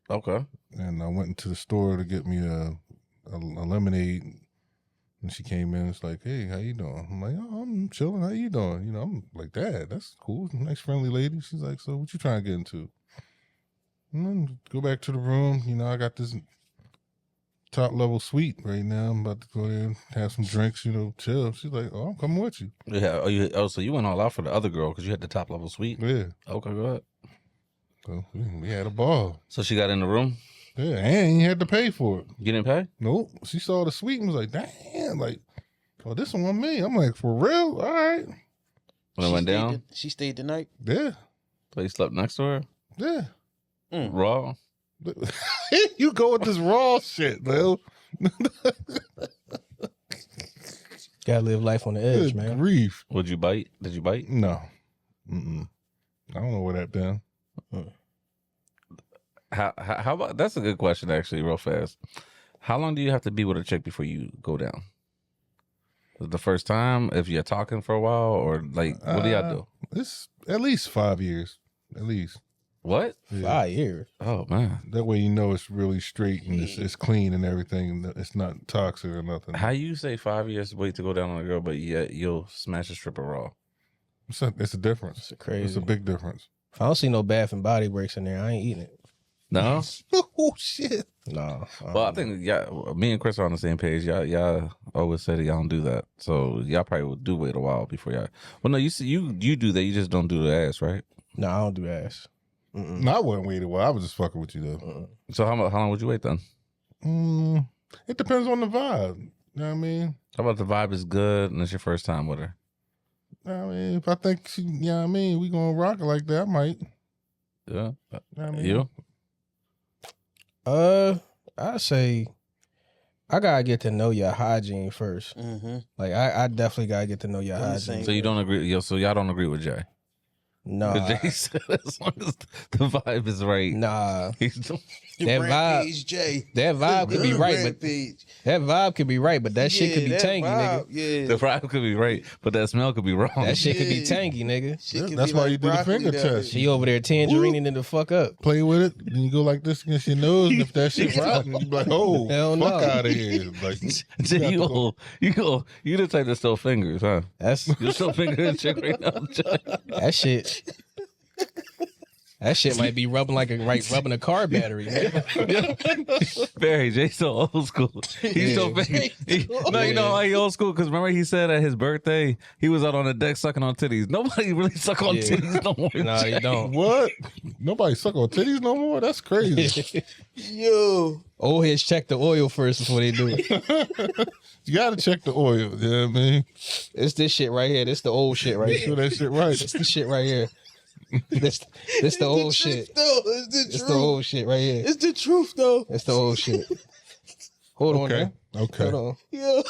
Speaker 2: Okay.
Speaker 4: And I went into the store to get me a lemonade, and she came in. It's like, hey, how you doing? I'm like, oh, I'm chilling. How you doing? I'm like, Dad, that's cool. Nice, friendly lady. She's like, so what you trying to get into? And then go back to the room. I got this top level suite right now. I'm about to go there and have some drinks, chill. She's like, oh, I'm coming with you.
Speaker 2: Yeah. So you went all out for the other girl because you had the top level suite.
Speaker 4: Yeah.
Speaker 2: Okay, go ahead.
Speaker 4: So we had a ball.
Speaker 2: So she got in the room.
Speaker 4: Yeah, and you had to pay for it.
Speaker 2: You didn't pay?
Speaker 4: Nope. She saw the suite and was like, damn, like, oh, this one on me. I'm like, for real? All right.
Speaker 2: When it went down?
Speaker 3: She stayed the night.
Speaker 4: Yeah.
Speaker 2: So you slept next to her?
Speaker 4: Yeah.
Speaker 2: Raw?
Speaker 4: You go with this raw shit, man.
Speaker 1: Gotta live life on the edge,
Speaker 4: Good
Speaker 1: man.
Speaker 4: grief.
Speaker 2: Would you bite? Did you bite?
Speaker 4: No. Mm-mm. I don't know where that been.
Speaker 2: How about, that's a good question, actually, real fast. How long do you have to be with a chick before you go down? The first time, if you're talking for a while, or like, what do y'all do?
Speaker 4: It's at least 5 years. At least.
Speaker 2: What?
Speaker 4: Yeah.
Speaker 1: 5 years.
Speaker 2: Oh, man.
Speaker 4: That way you know it's really straight and it's clean and everything. And it's not toxic or nothing.
Speaker 2: How you say 5 years wait to go down on a girl, but yet you'll smash a stripper raw?
Speaker 4: It's a difference.
Speaker 1: It's crazy.
Speaker 4: It's a big difference.
Speaker 1: If I don't see no Bath and Body Works in there, I ain't eating it.
Speaker 2: No?
Speaker 4: Oh, shit.
Speaker 1: No.
Speaker 2: Well, I think me and Chris are on the same page. Y'all always say that y'all don't do that, so y'all probably would do wait a while before y'all. Well, no, you do that. You just don't do the ass, right?
Speaker 1: No, I don't do ass. Mm-mm.
Speaker 4: No, I wouldn't wait a while. I was just fucking with you though.
Speaker 1: Mm-mm.
Speaker 2: So how long would you wait then?
Speaker 4: It depends on the vibe. You know what I mean?
Speaker 2: How about the vibe is good and it's your first time with her?
Speaker 4: I mean, if I think she, you know what I mean, we gonna rock it like that, I might.
Speaker 2: Yeah.
Speaker 4: You know what I mean?
Speaker 2: You?
Speaker 1: I say I gotta get to know your hygiene first.
Speaker 3: Mm-hmm.
Speaker 1: Like I definitely gotta get to know your
Speaker 3: I'm the
Speaker 1: hygiene.
Speaker 3: same.
Speaker 2: So you don't agree? So y'all don't agree with Jay?
Speaker 1: No,
Speaker 2: 'Cause Jay said as long as the vibe is right,
Speaker 1: nah.
Speaker 2: he's
Speaker 1: That
Speaker 3: Rampage J.
Speaker 1: That vibe could be right, but
Speaker 3: Rampage.
Speaker 1: that vibe could be right, but that shit could be
Speaker 3: that
Speaker 1: tangy, nigga.
Speaker 3: vibe, Yeah.
Speaker 2: the vibe could be right, but that smell could be wrong.
Speaker 1: That shit could be
Speaker 3: Yeah.
Speaker 1: tangy, nigga.
Speaker 3: Shit could
Speaker 4: That's
Speaker 3: be
Speaker 4: why
Speaker 3: like
Speaker 4: you do the
Speaker 3: broccoli
Speaker 4: finger
Speaker 3: down
Speaker 4: test.
Speaker 3: there.
Speaker 1: She over there tangerining it the fuck up.
Speaker 4: Play with it, then you go like this against your nose, and if that shit rotten, you be like, oh,
Speaker 1: Hell
Speaker 4: fuck
Speaker 1: no.
Speaker 4: out of here. Like,
Speaker 2: Jay, you the type to still fingers, huh?
Speaker 1: That's
Speaker 2: You still fingering a chick right now, Jay?
Speaker 1: that shit. That shit might be rubbing rubbing a car battery. Nigga.
Speaker 2: Barry, Jay so old school. He's so big. No, you know why he old school? Because remember he said at his birthday he was out on the deck sucking on titties. Nobody really suck on
Speaker 1: Yeah.
Speaker 2: titties no more.
Speaker 1: Nah, you don't.
Speaker 4: what? Nobody suck on titties no more? That's crazy.
Speaker 3: Yo.
Speaker 1: Old heads check the oil first before they do it.
Speaker 4: You gotta check the oil. You know what I mean?
Speaker 1: It's this shit right here. This the old shit right
Speaker 4: Make
Speaker 1: here.
Speaker 4: sure that shit right.
Speaker 1: It's the shit right here. This the old shit.
Speaker 3: No, it's the
Speaker 1: It's
Speaker 3: truth.
Speaker 1: the old shit right here.
Speaker 3: It's the truth, though.
Speaker 1: It's the old shit. Hold on,
Speaker 4: Okay.
Speaker 1: man.
Speaker 4: Okay.
Speaker 1: Hold on.
Speaker 3: Yo.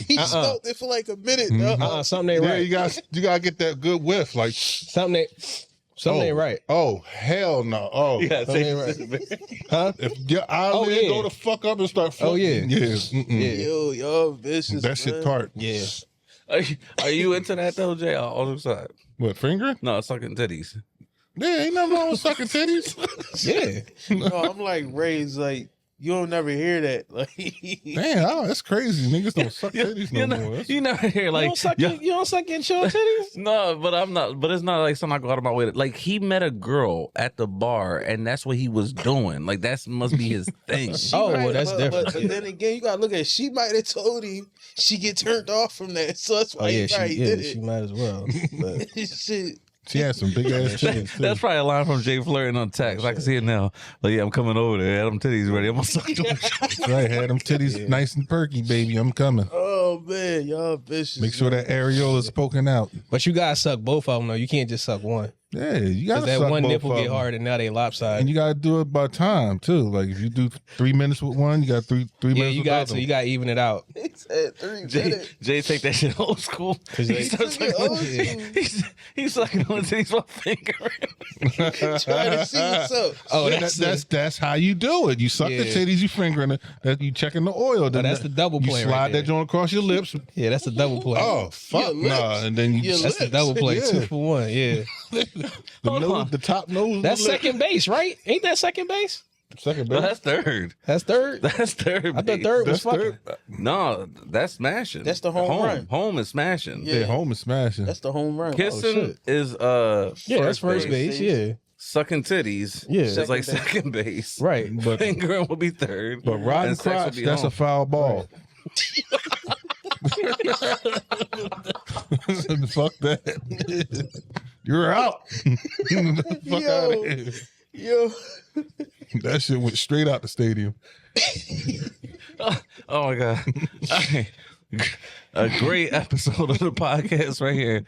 Speaker 3: He smelled it for like a minute,
Speaker 4: Mhm.
Speaker 3: dog.
Speaker 1: Something ain't
Speaker 4: Yeah,
Speaker 1: right.
Speaker 4: you gotta get that good whiff. Like,
Speaker 1: Something ain't right.
Speaker 4: Oh, hell no. Oh,
Speaker 2: Yeah,
Speaker 1: Something ain't right. Huh?
Speaker 4: if your eyelid
Speaker 1: yeah.
Speaker 4: go the fuck up and start
Speaker 1: Oh,
Speaker 4: floating,
Speaker 1: yeah.
Speaker 4: Mm-mm.
Speaker 1: Yeah.
Speaker 3: Yo, y'all vicious.
Speaker 4: That shit
Speaker 3: man.
Speaker 4: tart.
Speaker 1: Yeah.
Speaker 2: Are you into that though, Jay? On the side?
Speaker 4: What, fingering?
Speaker 2: No, sucking titties.
Speaker 4: Yeah, ain't nothing wrong with sucking titties.
Speaker 1: Yeah.
Speaker 3: No, I'm like raised like you don't never hear that. Like
Speaker 4: Damn, that's crazy. Niggas don't suck titties no more. That's-
Speaker 2: You never hear like
Speaker 1: you don't suck your children's titties?
Speaker 2: no, but I'm not. But it's not like something I go out of my way to. Like he met a girl at the bar, and that's what he was doing. Like that must be his thing.
Speaker 1: Oh, well, that's
Speaker 3: but,
Speaker 1: different.
Speaker 3: But then again, you gotta look at. She might have told him she get turned off from that, so that's why
Speaker 1: Oh yeah,
Speaker 3: he probably did
Speaker 1: she
Speaker 3: it.
Speaker 1: might as well. But
Speaker 3: Shit.
Speaker 4: She had some big ass titties too.
Speaker 2: That's probably a line from Jay flirting on text. I can see it now. Like, yeah, I'm coming over there. Had them titties ready. I'm gonna suck them.
Speaker 4: That's right. Had them titties nice and perky, baby. I'm coming.
Speaker 3: Oh man, y'all vicious.
Speaker 4: Make sure that areola is poking out.
Speaker 1: but you gotta suck both of them though. You can't just suck one.
Speaker 4: Yeah, you
Speaker 1: Because
Speaker 4: gotta
Speaker 1: that
Speaker 4: suck
Speaker 1: one
Speaker 4: both
Speaker 1: nipple
Speaker 4: of
Speaker 1: get
Speaker 4: them.
Speaker 1: hard and now they lopsided.
Speaker 4: And you gotta do it by time too. Like if you do 3 minutes with one, you got three
Speaker 1: Yeah,
Speaker 4: minutes
Speaker 1: you
Speaker 4: with
Speaker 1: got
Speaker 4: the other
Speaker 1: to.
Speaker 4: one.
Speaker 1: You got to even it out.
Speaker 3: He said 3
Speaker 2: Jay,
Speaker 3: minutes.
Speaker 2: Jay take that shit old school. He
Speaker 1: they-
Speaker 2: starts
Speaker 3: Took it
Speaker 2: sucking
Speaker 3: old
Speaker 2: on-
Speaker 3: school.
Speaker 2: he's sucking on titties while fingering.
Speaker 3: Trying to see what's up.
Speaker 1: Oh,
Speaker 4: Yeah,
Speaker 1: that's
Speaker 4: that's how you do it. You suck the
Speaker 1: Yeah.
Speaker 4: titties, you fingering it. That you checking the oil. Then
Speaker 1: that's the double
Speaker 4: you
Speaker 1: play
Speaker 4: slide
Speaker 1: right there.
Speaker 4: that joint across your lips.
Speaker 1: yeah, that's a double play.
Speaker 4: Oh fuck
Speaker 3: Your lips.
Speaker 4: nah! And then you
Speaker 3: Your
Speaker 1: that's the
Speaker 3: lips.
Speaker 1: double play.
Speaker 4: Yeah.
Speaker 1: 2 for 1. Yeah,
Speaker 4: the
Speaker 2: Hold
Speaker 4: nose,
Speaker 2: on.
Speaker 4: the top nose.
Speaker 1: that's
Speaker 4: the lip.
Speaker 1: second base, right? Ain't that second base?
Speaker 4: Second
Speaker 2: No,
Speaker 4: base.
Speaker 2: that's third.
Speaker 1: That's third.
Speaker 2: That's third.
Speaker 1: I thought
Speaker 2: base.
Speaker 1: third was
Speaker 4: That's
Speaker 1: fucking.
Speaker 4: third.
Speaker 2: No, that's smashing.
Speaker 3: That's the home run.
Speaker 2: Home is smashing.
Speaker 3: Yeah.
Speaker 4: Yeah, home is smashing.
Speaker 3: That's the home run.
Speaker 2: Kissing
Speaker 1: shit.
Speaker 2: is
Speaker 1: Yeah, that's first base. Yeah,
Speaker 2: Sucking titties.
Speaker 1: Yeah.
Speaker 2: is like
Speaker 3: Second base.
Speaker 2: second base.
Speaker 1: right.
Speaker 4: but
Speaker 2: Fingering will be third.
Speaker 4: but riding
Speaker 2: and sex will
Speaker 4: crotch,
Speaker 2: be
Speaker 4: that's
Speaker 2: home.
Speaker 4: a foul ball. Fuck that. You're out. Fuck
Speaker 3: Yo.
Speaker 4: out of here.
Speaker 3: Yo.
Speaker 4: That shit went straight out the stadium.
Speaker 2: Oh my god. All right. A great episode of the podcast right here.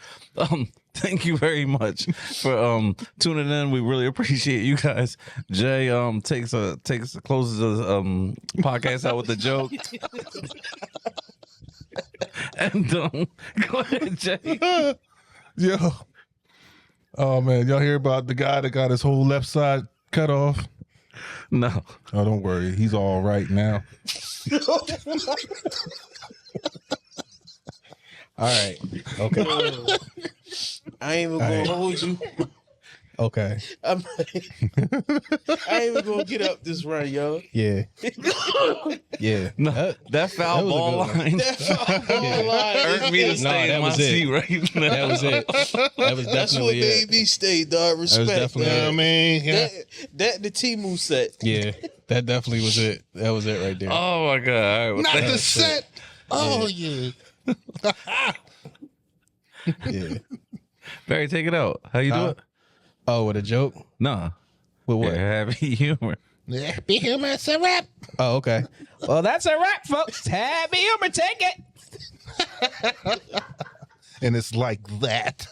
Speaker 2: Thank you very much for tuning in. We really appreciate you guys. Jay closes the podcast out with a joke. And go ahead, Jay.
Speaker 4: Yo. Oh man, y'all hear about the guy that got his whole left side cut off?
Speaker 2: No.
Speaker 4: Oh, don't worry. He's all right now.
Speaker 1: All right. Okay.
Speaker 3: I ain't even gonna hold you.
Speaker 1: Okay.
Speaker 3: I ain't even gonna get up this run, yo.
Speaker 1: Yeah. Yeah.
Speaker 2: No, that foul
Speaker 1: that was a
Speaker 2: ball
Speaker 1: good one.
Speaker 2: line
Speaker 3: That foul line
Speaker 2: hurt me to
Speaker 3: is-
Speaker 2: stay
Speaker 1: that
Speaker 2: in my
Speaker 1: was it.
Speaker 2: seat right now.
Speaker 1: That was it. That was
Speaker 3: That's what
Speaker 1: definitely
Speaker 3: made
Speaker 1: it.
Speaker 3: me stay, dog. Respect.
Speaker 1: definitely
Speaker 3: man.
Speaker 1: it.
Speaker 4: I mean, yeah.
Speaker 3: That the Timu set.
Speaker 1: Yeah. That definitely was it. That was it right there.
Speaker 2: Oh my god! All right, well,
Speaker 4: Not the
Speaker 2: thanks.
Speaker 4: set. Oh yeah.
Speaker 1: Yeah.
Speaker 2: Barry, take it out. How you do it?
Speaker 1: Oh, with a joke?
Speaker 2: Nah.
Speaker 1: With what?
Speaker 2: Yeah, happy humor.
Speaker 4: Yeah, be human, it's a rap.
Speaker 1: Oh, okay. Well, that's a wrap, folks. Happy humor. Take it.
Speaker 4: And it's like that.